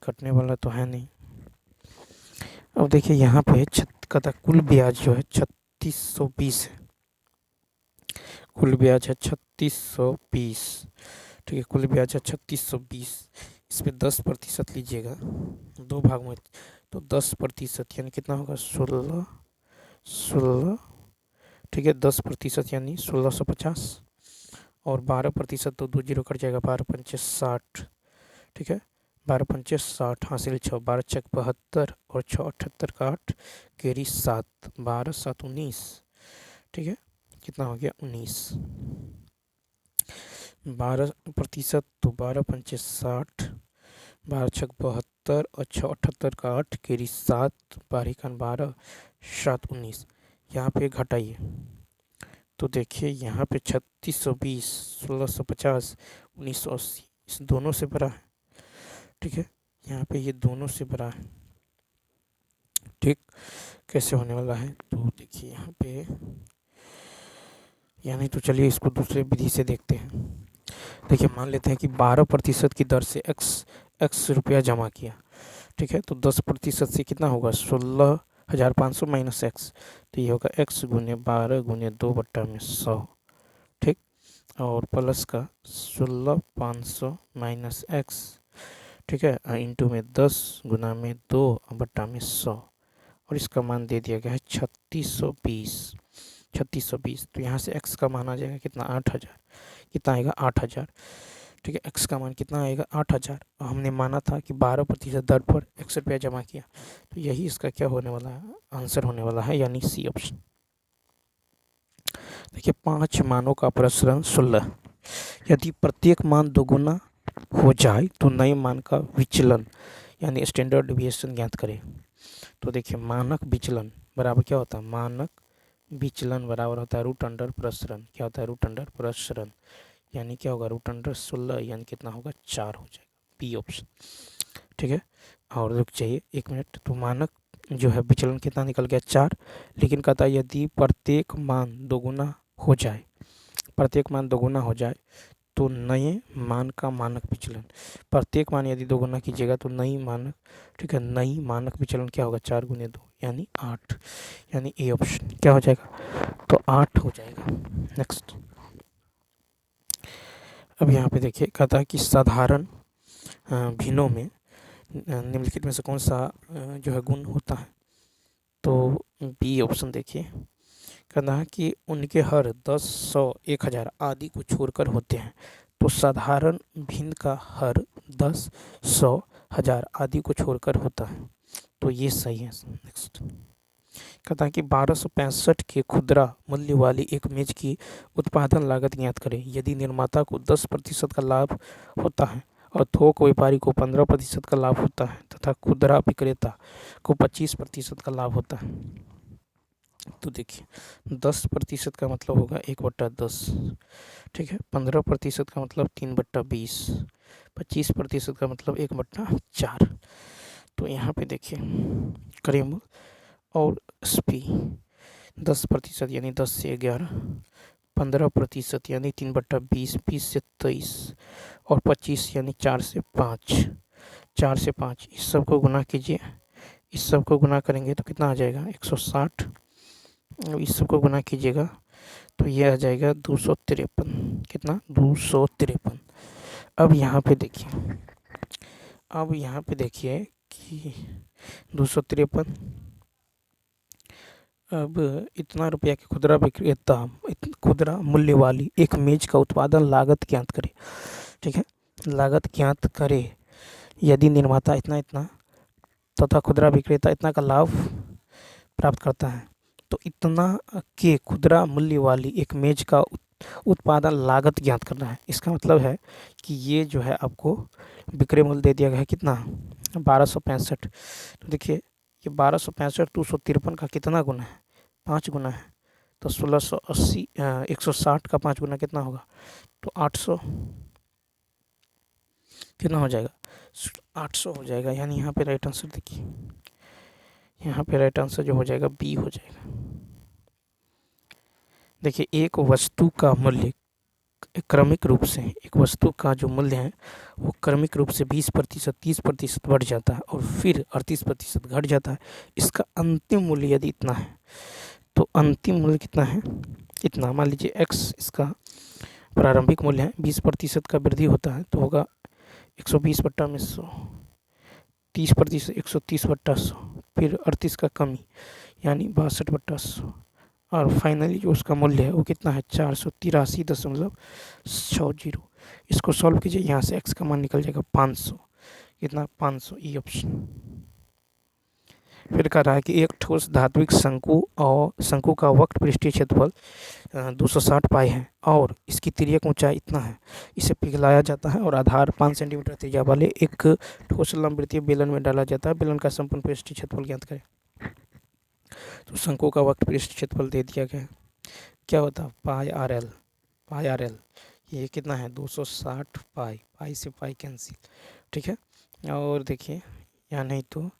कटने वाला तो है नहीं। अब देखिए यहाँ पे कहता कुल ब्याज जो है 3620 है, कुल ब्याज है 3620, ठीक है, कुल ब्याज है 3620, इस पर 10% लीजिएगा 2 भाग में, तो 10% यानी कितना होगा 16, ठीक है, 10% यानी 1650, और 12% तो 2 जीरो कट जाएगा, 12 पंचे 60, ठीक है, 12 पंचे 60, हासिल 6, 12 चक 72 और 6 78 का 8 केरी 7, 12 7 19, ठीक है, कितना हो गया 19, 12% तो 12 पंचे 60, 12 छक 72 और 6 78 का 8 केरी 7, 12 का 12, 7 19, यहाँ पे घटाइए तो देखिए यहाँ पे 3620, 1650, 1980 इस दोनों से बड़ा है, ठीक है, यहाँ पे ये दोनों से बड़ा है, ठीक, कैसे होने वाला है तो देखिए यहाँ पे, यानी तो चलिए इसको दूसरे विधि से देखते हैं। देखिए मान लेते हैं कि 12% की दर से x रुपया जमा किया, ठीक है, तो 10% से कितना होगा 16,500 माइनस एक्स, तो ये होगा x गुने 12 गुने 2 बट्टा में 100, ठीक, और प्लस का 16,500 माइनस एक्स, ठीक है, इंटू में 10 गुना में 2 बट्टा में 100, और इसका मान दे दिया गया है 3620, 3620, तो यहाँ से x का मान आ जाएगा कितना 8000, कितना आएगा 8000, ठीक है, x का मान कितना आएगा 8000, और हमने माना था कि 12% दर पर x रुपया जमा किया, तो यही इसका क्या होने वाला है, आंसर होने वाला है, यानी सी ऑप्शन। देखिए 5 मानों का प्रसरण 16, यदि प्रत्येक मान दोगुना हो जाए तो नए मान का विचलन यानी स्टैंडर्ड डिविएशन ज्ञात करें। तो देखिए मानक विचलन बराबर क्या होता है, मानक विचलन बराबर होता है रूट अंडर प्रसरण, क्या होता है रूट अंडर प्रसरण, यानी क्या होगा रूट अंडर 16, यानी कितना होगा 4 हो जाएगा, बी ऑप्शन, ठीक है, और रुक जाइए 1 मिनट, तो मानक जो है विचलन कितना निकल गया 4, लेकिन कहता है यदि प्रत्येक मान दोगुना हो जाए, प्रत्येक मान दोगुना हो जाए तो नए मान का मानक विचलन, प्रत्येक मान यदि दोगुना कीजिएगा तो नई मानक, ठीक है, नई मानक विचलन क्या होगा 4 गुने 2 यानी 8, यानी ए ऑप्शन क्या हो जाएगा तो 8 हो जाएगा। नेक्स्ट, अब यहाँ पे देखिए कहता है कि साधारण भिन्नों में निम्नलिखित में से कौन सा जो है गुण होता है, तो बी ऑप्शन देखिए, कहना है कि उनके हर 10 100 1000 आदि को छोड़कर होते हैं, तो साधारण भिन्न का हर 10 100 1000 आदि को छोड़कर होता है, तो ये सही है। नेक्स्ट, कहता है कि 1265 के खुदरा मूल्य वाली एक मेज की उत्पादन लागत ज्ञात करें। यदि निर्माता को 10% का लाभ होता है और थोक व्यापारी को 15% का लाभ होता है तथा खुदरा विक्रेता को 25% का लाभ होता है। तो देखिए 10% का मतलब होगा 1/10, ठीक है। 15% का मतलब 3/20, 25% का मतलब 1/4। तो यहाँ पे देखिए करीब और स्पी 10% यानी 10 से 11, 15% यानी 3/20, 20 से 23 और 25 यानी 4 से 5, 4 से 5। इस सब को गुना कीजिए, इस सब को गुना करेंगे तो कितना आ जाएगा 160। इस सब को गुना कीजिएगा तो ये आ जाएगा 253। कितना 253। अब यहाँ पे देखिए, अब यहाँ पे देखिए कि 253, अब इतना रुपया की खुदरा विक्रेता खुदरा मूल्य वाली एक मेज का उत्पादन लागत ज्ञात करे, ठीक है। लागत ज्ञात करे यदि निर्माता इतना इतना तथा खुदरा विक्रेता इतना का लाभ प्राप्त करता है तो इतना के खुदरा मूल्य वाली एक मेज का उत्पादन लागत ज्ञात करना है। इसका मतलब है कि ये जो है आपको विक्रय मूल्य दे दिया गया है कितना 1265। तो देखिए ये 1265 253 का कितना गुना है 5 गुना है। तो 1680 160 का 5 गुना कितना होगा तो 800, कितना हो जाएगा 800 हो जाएगा। यानी यहाँ पे राइट आंसर देखिए, यहाँ पे राइट आंसर जो हो जाएगा बी हो जाएगा। देखिए एक वस्तु का मूल्य क्रमिक रूप से, एक वस्तु का जो मूल्य है वो क्रमिक रूप से 20%, 30% बढ़ जाता है और फिर 38% घट जाता है। इसका अंतिम मूल्य यदि इतना है तो अंतिम मूल्य कितना है इतना। मान लीजिए x इसका प्रारंभिक मूल्य है, 20% का वृद्धि होता है तो होगा 120/100, 30% 130/100, फिर 38 का कमी यानी 62/100 और फाइनली जो उसका मूल्य है वो कितना है 483.60। इसको सॉल्व कीजिए, यहाँ से x का मान निकल जाएगा 500, कितना 500, ई ऑप्शन। फिर कह रहा है कि एक ठोस धात्विक शंकु का वक्र पृष्ठीय क्षेत्रफल 260 पाई है और इसकी तिर्यक ऊंचाई इतना है। इसे पिघलाया जाता है और आधार 5 सेंटीमीटर त्रिज्या वाले एक ठोस लंबवृत्तीय बेलन में डाला जाता है। बेलन का संपूर्ण पृष्ठीय क्षेत्रफल ज्ञात करें। तो शंकु का वक्र पृष्ठीय क्षेत्रफल दे दिया गया है, क्या होता है पाई आर एल, पाई आर एल ये कितना है 260 पाई, पाई से पाई कैंसिल, ठीक है। और देखिए या नहीं तो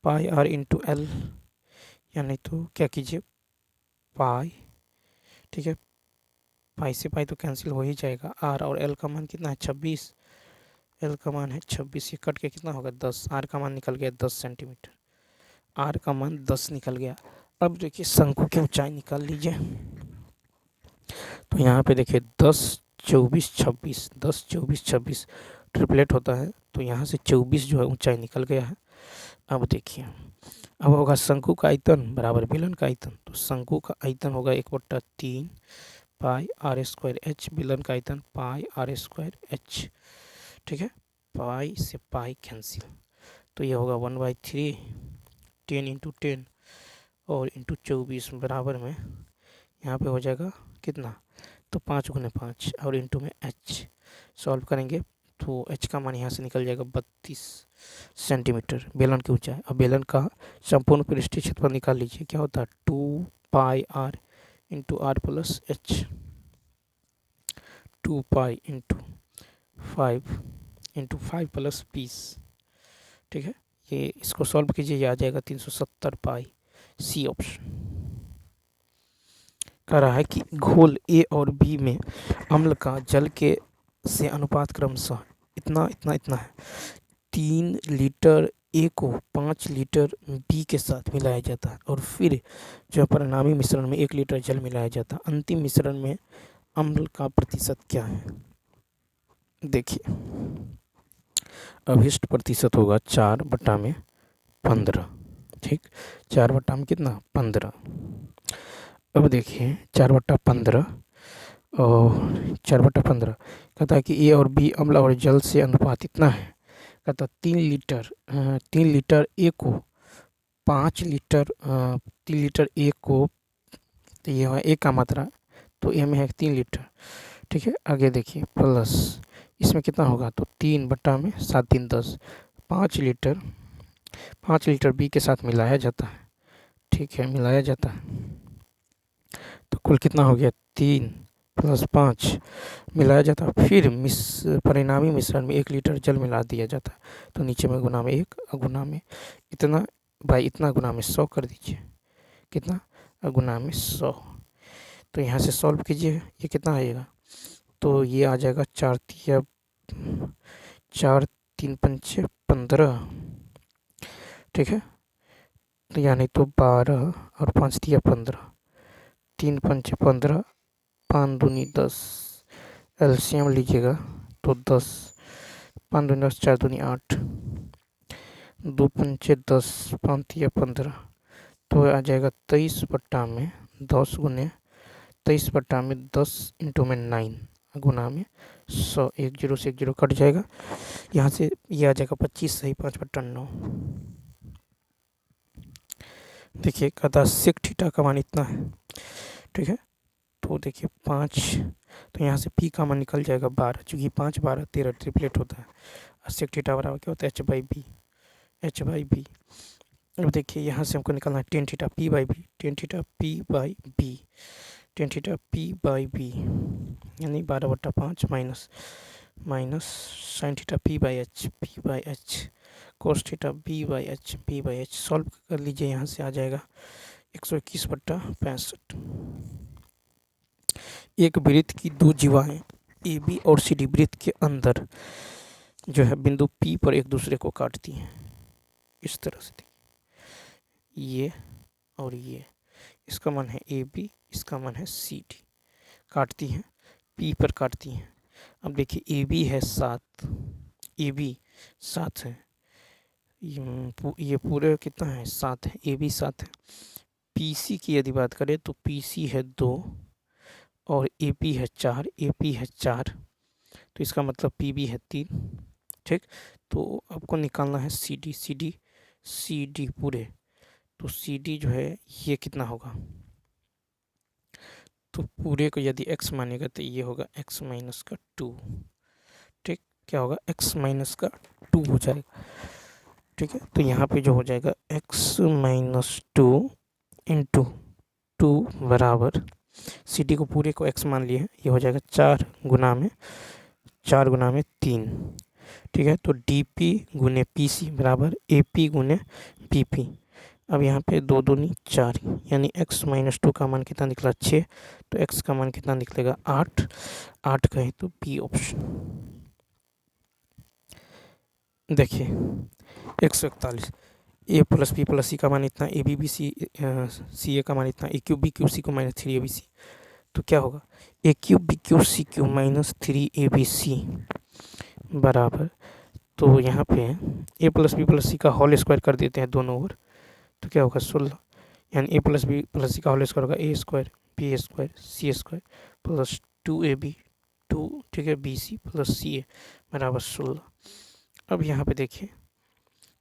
पाई आर इंटू एल, या नहीं तो क्या कीजिए पाई, ठीक है। पाई से पाई तो कैंसिल हो ही जाएगा। आर और एल का मान कितना है 26, एल का मान है 26, ये कट के कितना होगा 10। आर का मान निकल गया 10 सेंटीमीटर, आर का मान 10 निकल गया। अब देखिए शंकु की ऊंचाई निकाल लीजिए। तो यहाँ पे देखिए 10 24 26, 10 24 26 ट्रिपलेट होता है तो यहाँ से 24 जो है ऊंचाई निकल गया है। अब देखिए अब होगा शंकु का आयतन बराबर बेलन का आयतन। तो शंकु का आयतन होगा 1/3 पाई आर स्क्वायर एच, बेलन का आयतन पाई आर स्क्वायर एच, ठीक है। पाई से पाई कैंसिल तो ये होगा 1/3, 10 इंटू 10 और इंटू 24 बराबर में यहाँ पे हो जाएगा कितना तो 5 गुने 5 और इंटू में h। सॉल्व करेंगे तो h का मान यहाँ से निकल जाएगा 32 सेंटीमीटर बेलन की ऊंचाई। अब बेलन का संपूर्ण पृष्ठीय क्षेत्रफल निकाल लीजिए, क्या होता है 2 pi r into r plus h, 2 pi into 5 plus 20, ठीक है। ये इसको सॉल्व कीजिए, ये आ जाएगा 370 पाई, सी ऑप्शन। कह रहा है कि घोल ए और बी में अम्ल का जल के से अनुपात क्रमशः इतना इतना इतना है। 3 लीटर ए को 5 लीटर बी के साथ मिलाया जाता है और फिर जो परिणामी मिश्रण में 1 लीटर जल मिलाया जाता है। अंतिम मिश्रण में अम्ल का प्रतिशत क्या है। देखिए अभिष्ट प्रतिशत होगा 4/15, ठीक 4 में कितना 15। अब देखिए 4/15 और 4/15 कहता है कि ए और बी अम्ल और जल से अनुपात इतना है। कहता 3 लीटर ए को 5 लीटर 3 लीटर एक को, तो ये है एक का मात्रा, तो ए में है 3 लीटर। ठीक है, आगे देखिए प्लस इसमें कितना होगा, तो 3/7 3 10 5 लीटर 5 लीटर बी के साथ मिलाया जाता है। ठीक है, मिलाया जाता है, तो कुल कितना हो गया, 3 + 5 मिलाया जाता है। फिर परिणामी मिश्रण में 1 लीटर जल मिला दिया जाता है। तो नीचे में गुना में 1 गुना में इतना बाई इतना गुना में 100 कर दीजिए। कितना, गुना में 100। तो यहाँ से सॉल्व कीजिए, ये कितना आएगा, तो ये आ जाएगा 4 3 पंचे 15। ठीक है, तो यानी तो 12 और 5 तिया 15, 3 पंचे 15, 5 दूनी 10, एलसीएम लीजिएगा तो 10, 5 दूनी 10, 4 दूनी 8, 2 पंचे 10, 5 तिया 15, तो आ जाएगा 23/10 गुने 23/10 इंटू में 9 गुना में 100। 1 जीरो से 1 जीरो कट जाएगा, यहाँ से ये आ जाएगा 25 सही 5/9। देखिए कहता सेक थीटा का मान इतना है। ठीक है, तो देखिए 5, तो यहाँ से पी का मान निकल जाएगा 12, चूँकि 5 12 13 ट्रिपलेट होता है। और सेक थीटा बराबर क्या होता है, h/b। अब देखिए यहाँ से हमको निकलना है tan theta p/b, tan theta p/b, tan theta p/b यानी 12/5 minus sine theta p/h cos theta b/h। Solve कर लीजिए, यहाँ से आ जाएगा 121/65। एक वृत्त की 2 जीवाएं ए बी और सी डी वृत्त के अंदर जो है बिंदु पी पर एक दूसरे को काटती हैं। इस तरह से ये और ये, इसका मान है ए बी, इसका मान है सी डी, काटती हैं पी पर काटती हैं। अब देखिए ए बी है 7, ए बी 7 है, ये पूरे कितना है 7 है, ए बी 7 है। पी सी की यदि बात करें तो पी सी है 2 और ए पी है 4, ए पी है 4, तो इसका मतलब पी बी है 3। ठीक, तो आपको निकालना है सी डी पूरे, तो सी डी जो है ये कितना होगा, तो पूरे को यदि x मानेगा तो ये होगा x-2। ठीक, क्या होगा, x-2 हो जाएगा। ठीक है, तो यहाँ पे जो हो जाएगा x-2 इंटू 2 बराबर सी डी को पूरे को x मान लिए, ये हो जाएगा 4 गुना में 3। ठीक है, तो डी पी गुने पी सी बराबर ए पी गुने पी पी। अब यहाँ पे 2 दूनी 4, यानी x-2 का मान कितना निकला 6, तो x का मान कितना निकलेगा 8 कहें तो बी ऑप्शन। देखिए 141, A plus B plus C का मान इतना, ए बी बी सी सी ए का मान इतना, A cube B cube C को -3 ए बी सी, तो क्या होगा A cube B cube C cube -3 A B C बराबर, तो यहाँ पे A plus B plus C का होल स्क्वायर कर देते हैं दोनों ओर, तो क्या होगा 16, यानी ए प्लस बी प्लस सी का होल स्क्वायर होगा ए square B square C square plus 2ab 2, ठीक है, बी सी प्लस सी ए बराबर 16। अब यहाँ पे देखिए,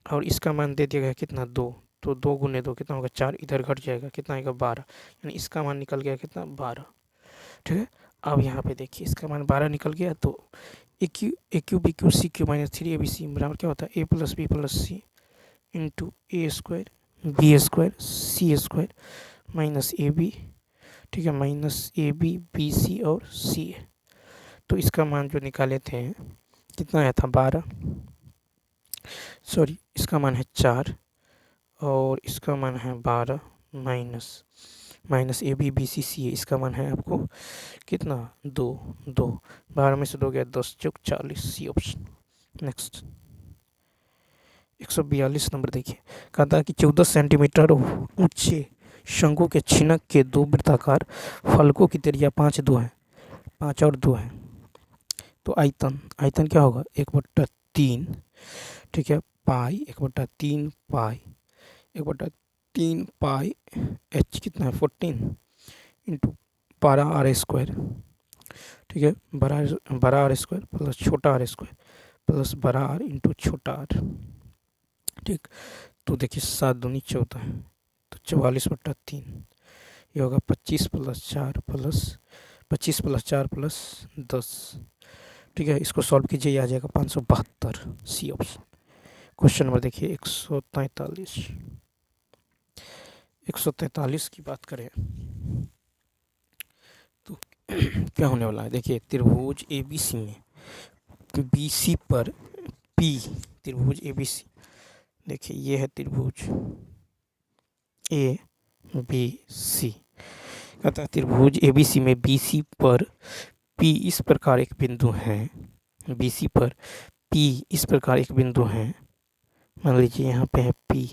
और इसका मान दे दिया गया कितना 2, तो 2 गुने 2 कितना होगा 4, इधर घट जाएगा कितना आएगा 12, यानी इसका मान निकल गया कितना 12। ठीक है, अब यहाँ पे देखिए इसका मान 12 निकल गया, तो A cube B cube C cube -3 A B C बराबर क्या होता है A plus B plus C into A square B square C square minus A B, ठीक है, minus A B B C और सी ए। तो इसका मान जो निकाले थे कितना आया था 12, सॉरी इसका मान है 4 और इसका मान है 12 minus A B B C C A, इसका मान है आपको कितना 2 12 में से 2 गया 10 चौक 40, सी ऑप्शन। नेक्स्ट 142 नंबर देखिए, कहता है कि 14 सेंटीमीटर ऊंचे शंकु के छिनक के 2 वृत्ताकार फलकों की त्रिज्या 5 और 2 है। तो आयतन क्या होगा 1/3, ठीक है, पाई 1/3 पाई 1/3 पाई एच कितना है 14 इंटू 12 आर स्क्वायर, ठीक है, बड़ा आर स्क्वायर प्लस छोटा आर स्क्वायर प्लस बड़ा आर इंटू छोटा आर। ठीक, तो देखिए 7 दूनी 14, तो 44/3, ये होगा 25 + 4 + 10। ठीक है, इसको सॉल्व कीजिए, आ जाएगा 572, सी ऑप्शन। क्वेश्चन नंबर देखिए 143। 143 की बात करें तो क्या होने वाला है, देखिए त्रिभुज ABC में BC पर P, त्रिभुज ABC, देखिए ये है त्रिभुज ABC, कहता है त्रिभुज ABC में BC पर P इस प्रकार एक बिंदु है, BC पर P इस प्रकार एक बिंदु है, मान लीजिए यहाँ पे है P,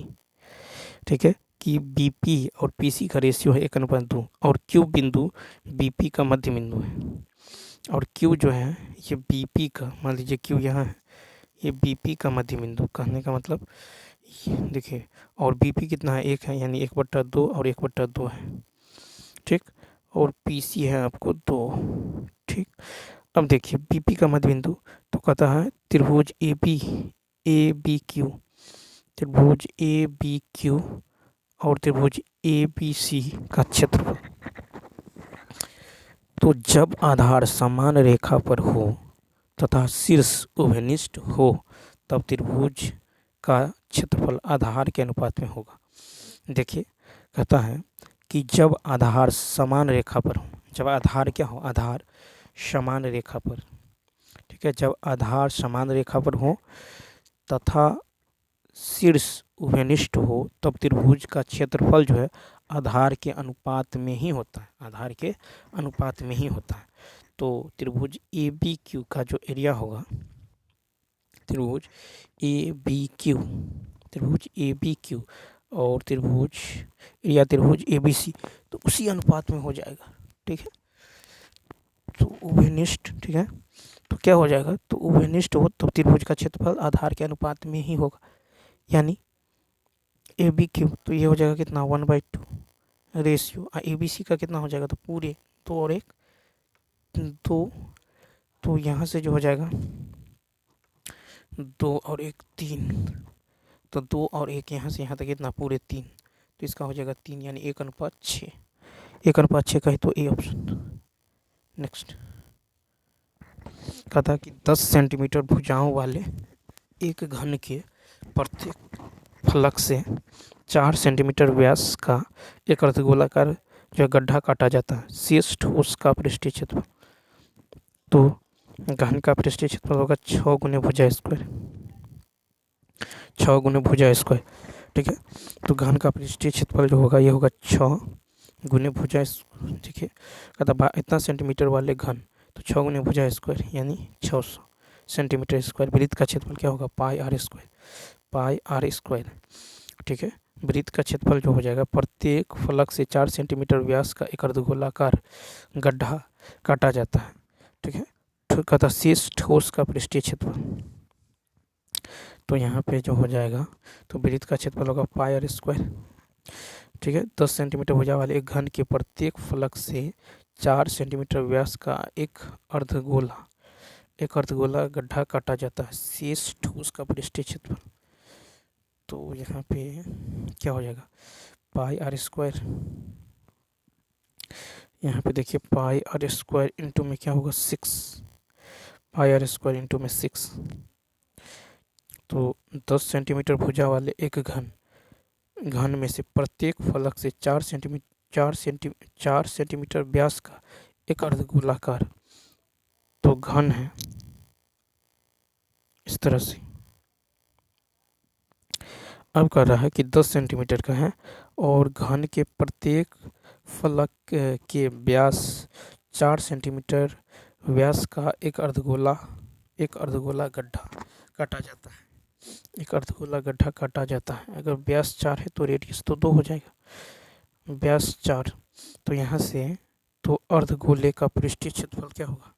ठीक है, कि BP और PC का रेशियो है 1:2, और Q बिंदु BP का मध्य बिंदु है, और Q जो है ये BP का, मान लीजिए Q यहाँ है, ये BP का मध्य बिंदु, कहने का मतलब देखिए, और BP कितना है, 1 है, यानी 1/2 और 1/2 है, ठीक, और PC है आपको 2, ठीक। अब देखिए BP का मध्य बिंदु, तो कहता है त्रिभुज ABQ, त्रिभुज ABQ और त्रिभुज ABC का क्षेत्रफल, तो जब आधार समान रेखा पर हो तथा शीर्ष उभयनिष्ठ हो तब त्रिभुज का क्षेत्रफल आधार के अनुपात में होगा। देखिए कहता है कि जब आधार समान रेखा पर हो, जब आधार क्या हो, आधार समान रेखा पर, ठीक है, जब आधार समान रेखा पर हो तथा शीर्ष उभयनिष्ठ हो तब त्रिभुज का क्षेत्रफल जो है आधार के अनुपात में ही होता है, आधार के अनुपात में ही होता है। तो त्रिभुज ABQ का जो एरिया होगा, त्रिभुज ABQ, त्रिभुज ABQ और त्रिभुज या त्रिभुज ABC, तो उसी अनुपात में हो जाएगा, ठीक है। तो उभयनिष्ठ, ठीक है, तो क्या हो जाएगा, तो उभयनिष्ठ हो तो त्रिभुज का क्षेत्रफल आधार के अनुपात में ही होगा, यानी ABQ, तो ये हो जाएगा कितना 1/2 रेशियो, ABC का कितना हो जाएगा, तो पूरे 2 और 1 2, तो यहाँ से जो हो जाएगा 2 और 1 3, तो 2 और 1 यहाँ से यहाँ तक कितना पूरे 3, तो इसका हो जाएगा 3, यानी 1:6, 1:6 का है, तो ए ऑप्शन। नेक्स्ट कहा था कि 10 सेंटीमीटर भुजाओं वाले एक घन के प्रत्येक फलक से 4 सेंटीमीटर व्यास का एक अर्धगोलाकार जो गड्ढा काटा जाता है, शेष ठोस का पृष्ठीय क्षेत्रफल, तो घन का पृष्ठीय क्षेत्रफल होगा 6 गुने भुजा स्क्वायर, 6 गुने भुजा स्क्वायर, ठीक है। तो घन का पृष्ठीय क्षेत्रफल जो होगा ये होगा 6 गुने भुजा, ठीक है, कहता इतना सेंटीमीटर वाले घन, तो 6 गुने भुजा स्क्वायर यानी 600 सेंटीमीटर स्क्वायर। वृत्त का क्षेत्रफल क्या होगा, πr स्क्वायर, ठीक है। वृत्त का क्षेत्रफल जो हो जाएगा प्रत्येक फलक से 4 सेंटीमीटर व्यास का एक अर्धगोलाकार गड्ढा काटा जाता है, ठीक है। तो कहता शेष ठोस का पृष्ठीय क्षेत्रफल, तो यहाँ पे जो हो जाएगा, तो वृत्त का क्षेत्रफल होगा πr स्क्वायर, ठीक है। 10 सेंटीमीटर भुजा वाले एक घन के प्रत्येक फलक से 4 सेंटीमीटर व्यास का एक अर्धगोला गड्ढा काटा जाता है, शेष ठोस का पृष्ठीय क्षेत्रफल, तो यहाँ पे क्या हो जाएगा πr स्क्वायर, यहाँ पे देखिए πr स्क्वायर इंटू में क्या होगा 6, πr स्क्वायर इंटू में 6, तो 10 सेंटीमीटर भुजा वाले एक घन में से प्रत्येक फलक से 4 सेंटीमीटर व्यास का एक अर्धगोलाकार, तो घन है इस तरह से। अब कर रहा है कि 10 सेंटीमीटर का है और घन के प्रत्येक फलक के व्यास 4 सेंटीमीटर व्यास का एक अर्धगोला गड्ढा काटा जाता है, एक अर्धगोला गड्ढा काटा जाता है। अगर व्यास 4 है तो रेडियस तो 2 हो जाएगा, व्यास 4, तो यहाँ से तो अर्धगोले का पृष्ठीय क्षेत्रफल क्या होगा,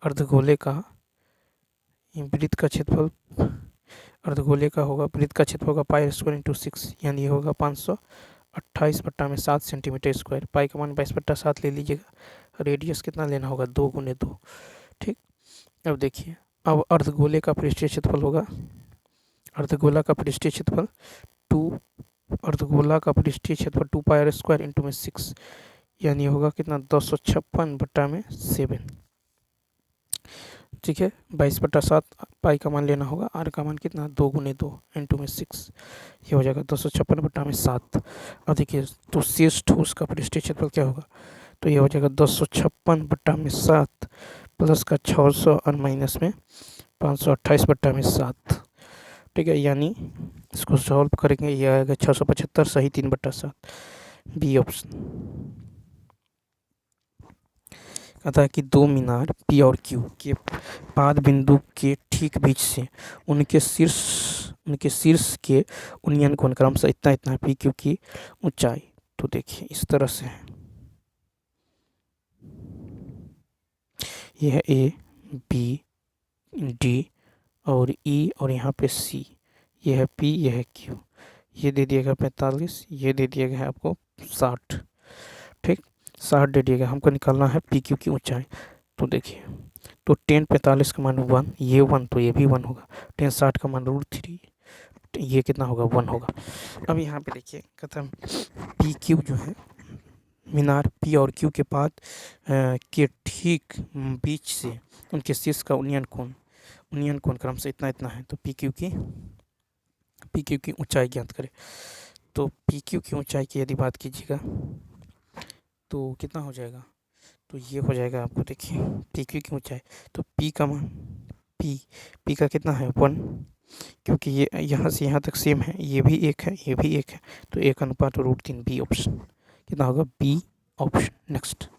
अर्धगोले का वृत्त का क्षेत्रफल अर्धगोले का होगा, वृत्त का क्षेत्रफल होगा πr स्क्वायर इंटू 6, यानी ये होगा 528/7 सेंटीमीटर स्क्वायर। पाई का मान 22/7 ले लीजिएगा, रेडियस कितना लेना होगा 2 गुने 2, ठीक। अब देखिए, अब अर्धगोले का पृष्ठीय क्षेत्रफल होगा, अर्धगोला का पृष्ठीय क्षेत्रफल 2 अर्धगोला का पृष्ठीय क्षेत्रफल 2πr² इंटू में 6, यानी होगा कितना 256/7। ठीक है, 22/7 पाई का मान लेना होगा। आर का मान कितना 2 × 2 इंटू में 6, ये हो जाएगा 256/7। अब देखिए तो शीर्ष ठोस का पृष्ठीय क्षेत्रफल क्या होगा, तो ये हो जाएगा 256/7 प्लस का 600 और माइनस में 528/7। ठीक है, यानी इसको सॉल्व करेंगे, ये आएगा 675 सही 3/7, बी ऑप्शन। कहता है कि दो मीनार पी और क्यू के पाद बिंदु के ठीक बीच से उनके शीर्ष के उन्नयन कोण क्रमशः इतना इतना पी क्यू की ऊंचाई। तो देखिए इस तरह से है, यह ए बी डी और ई और यहाँ पे सी, यह है पी, यह है क्यू। ये दे दिएगा 45, ये दे दिया गया है आपको 60। ठीक, 60 दे दिया गया, हमको निकालना है पी क्यू की ऊंचाई। तो देखिए तो 10 45 का मान 1, ये 1 तो ये भी 1 होगा। 10 60 का मान √3, ये कितना होगा 1 होगा। अब यहाँ पे देखिए कहता है पी क्यू जो है मीनार पी और क्यू के पाद के ठीक बीच से उनके शीर्ष का उन्नयन कोण क्रमशः इतना इतना है। तो पी क्यू की ऊंचाई ज्ञात करें। तो पी क्यू की ऊंचाई की यदि बात कीजिएगा तो कितना हो जाएगा, तो ये हो जाएगा आपको देखिए पी क्यू की ऊंचाई, तो पी का मान पी का कितना है 1, क्योंकि ये यहाँ से यहाँ तक सेम है, ये भी 1 है, ये भी 1 है, तो 1/√3, बी ऑप्शन कितना होगा, बी ऑप्शन। नेक्स्ट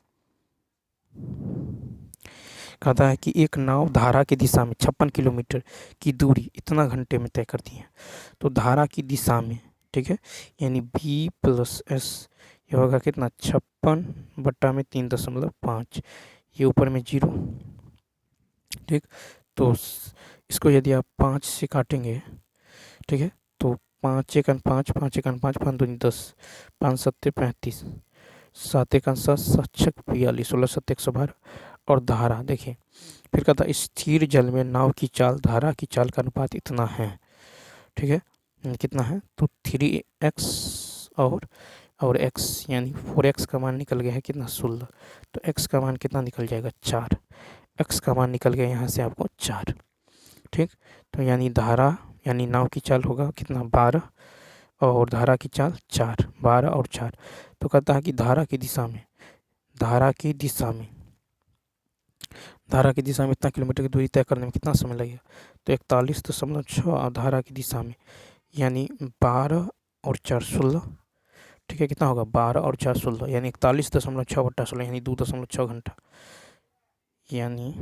कहता है कि एक नाव धारा की दिशा में 56 किलोमीटर की दूरी इतना घंटे में तय करती है। तो धारा की दिशा में, ठीक है, यानी बी प्लस एस, ये होगा कितना 56/3.5, ये ऊपर में 0। ठीक, तो इसको यदि आप 5 से काटेंगे, ठीक है, तो 5 × 5 5 × 5 5 दूनी 10, 5 7 35, 7 × 7 7 6 42, 16 7 112। और धारा देखिए फिर कहता स्थिर जल में नाव की चाल धारा की चाल का अनुपात इतना है। ठीक है, कितना है, तो 3x और x यानी 4x का मान निकल गया है कितना 16, तो x का मान कितना निकल जाएगा 4, x का मान निकल गया यहाँ से आपको 4। ठीक, तो यानी धारा यानी नाव की चाल होगा कितना 12 और धारा की चाल 4, 12 और 4। तो कहता है कि धारा की दिशा में इतना किलोमीटर की दूरी तय करने में कितना समय लगेगा, तो 41.6 और धारा की दिशा में यानी 12 और 4 16। ठीक है, कितना होगा 12 और 4 16, यानी 41.6/16 यानी 2.6 घंटा, यानी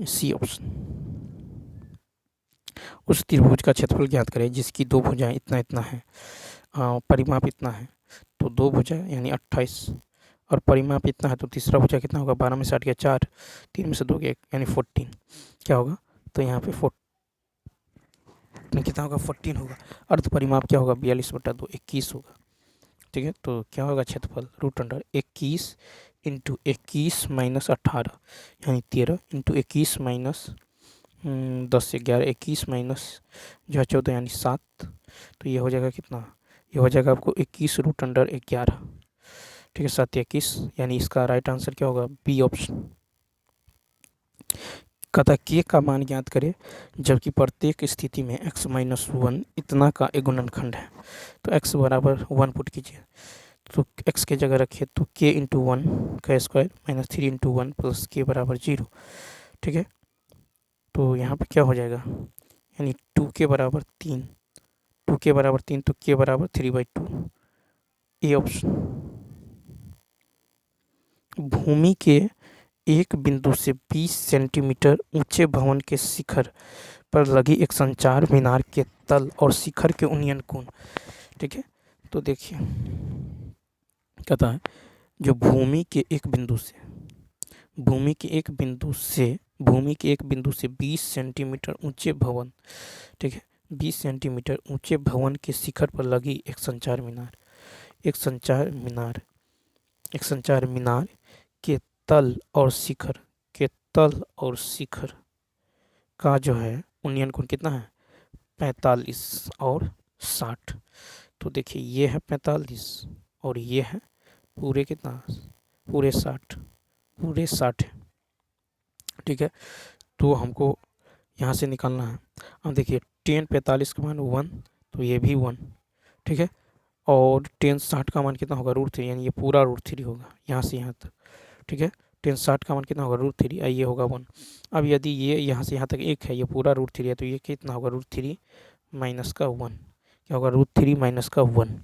सी ऑप्शन। उस त्रिभुज का क्षेत्रफल ज्ञात करें जिसकी दो भुजाएं इतना इतना है, परिमाप इतना है। तो दो भुजा यानी 28 और परिमाप इतना है, तो तीसरा भुजा कितना होगा 12 में से 8 गया 4, 3 में से 2 गया 1 यानी 14 क्या होगा, तो यहाँ पे 14 कितना होगा 14 होगा। अर्ध परिमाप क्या होगा 42/2 21 होगा। ठीक है, तो क्या होगा क्षेत्रफल √21 इंटू 21 माइनस 18 यानी 13 इंटू 21 माइनस 10 से 11, 21 माइनस जो है 14 यानी 7। तो ये हो जाएगा कितना, ये हो जाएगा आपको 21√11। ठीक है, 7 21, यानी इसका राइट आंसर क्या होगा बी ऑप्शन। कहता के का मान ज्ञात करें जबकि प्रत्येक स्थिति में x-1 इतना का एक गुणनखंड है। तो x बराबर 1 पुट कीजिए, तो x के जगह रखिए, तो k इंटू 1 का square minus 3 into 1 plus k बराबर 0। ठीक है, तो यहाँ पे क्या हो जाएगा, यानी 2k बराबर 3, 2k बराबर 3 तो k बराबर 3/2, ए ऑप्शन। भूमि के एक बिंदु से 20 सेंटीमीटर ऊंचे भवन के शिखर पर लगी एक संचार मीनार के तल और शिखर के उन्नयन कोण। ठीक है, तो देखिए कहता है जो भूमि के एक बिंदु से 20 सेंटीमीटर ऊंचे भवन, ठीक है, 20 सेंटीमीटर ऊंचे भवन के शिखर पर लगी एक संचार मीनार के तल और शिखर का जो है उन्नयन कोण कितना है 45 और 60। तो देखिए ये है 45 और ये है पूरे कितना, पूरे 60, पूरे 60 है। ठीक है, तो हमको यहाँ से निकालना है। अब देखिए 10 45 का मान 1, तो ये भी 1। ठीक है, और 10 60 का मान कितना होगा, √3, यानी ये पूरा √3 होगा यहाँ से यहाँ तक। ठीक है, 10 60 का मान कितना होगा, √3, ये होगा 1। अब यदि ये यहाँ से यहाँ तक 1 है, ये पूरा √3 है, तो ये कितना होगा, √3 माइनस का 1। क्या होगा, √3 माइनस का 1।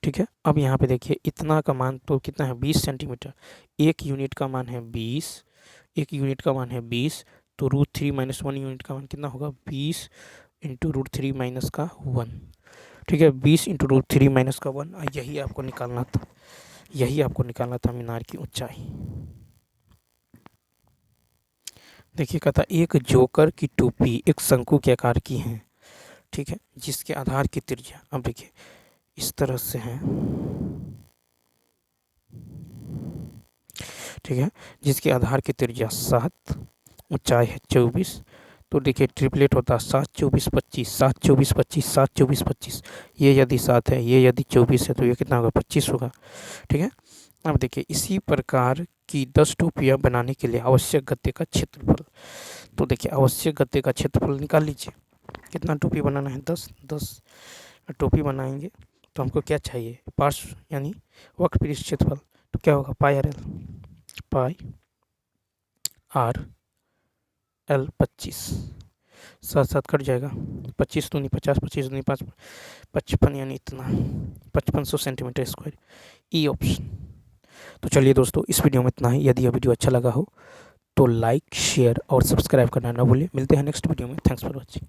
ठीक है, अब यहाँ पे देखिए इतना का मान तो कितना है, 20 सेंटीमीटर। एक यूनिट का मान है 20, एक यूनिट का मान है 20, तो √3 माइनस 1 यूनिट का मान कितना होगा, 20 इंटू √3 माइनस का 1। ठीक है, 20 इंटू √3 माइनस का 1, यही आपको निकालना था, यही आपको निकालना था मीनार की ऊंचाई। देखिए कहता एक जोकर की टोपी एक शंकु के आकार की है। ठीक है, जिसके आधार की त्रिज्या, अब देखिए इस तरह से है। ठीक है, जिसके आधार की त्रिज्या 7, ऊंचाई है 24। तो देखिए ट्रिपलेट होता है 7 24 25, 7 24 25, 7 24 25। ये यदि 7 है, ये यदि 24 है, तो ये कितना होगा, 25 होगा। ठीक है, अब देखिए इसी प्रकार की 10 टोपियाँ बनाने के लिए आवश्यक गत्ते का क्षेत्रफल। तो देखिए आवश्यक गत्ते का क्षेत्रफल निकाल लीजिए। कितना टोपी बनाना है, 10 टोपी बनाएंगे तो हमको क्या चाहिए, पार्श्व यानी वक्रपृष्ठ क्षेत्रफल। तो क्या होगा, पाई आर एल 25, 7 कट जाएगा, 25 दूनी 50, 25 दूनी 5, 55, यानी इतना 5500 सेंटीमीटर स्क्वायर, ई ऑप्शन। तो चलिए दोस्तों, इस वीडियो में इतना ही। यदि यह वीडियो अच्छा लगा हो तो लाइक शेयर और सब्सक्राइब करना ना भूलिए। मिलते हैं नेक्स्ट वीडियो में। Thanks for watching.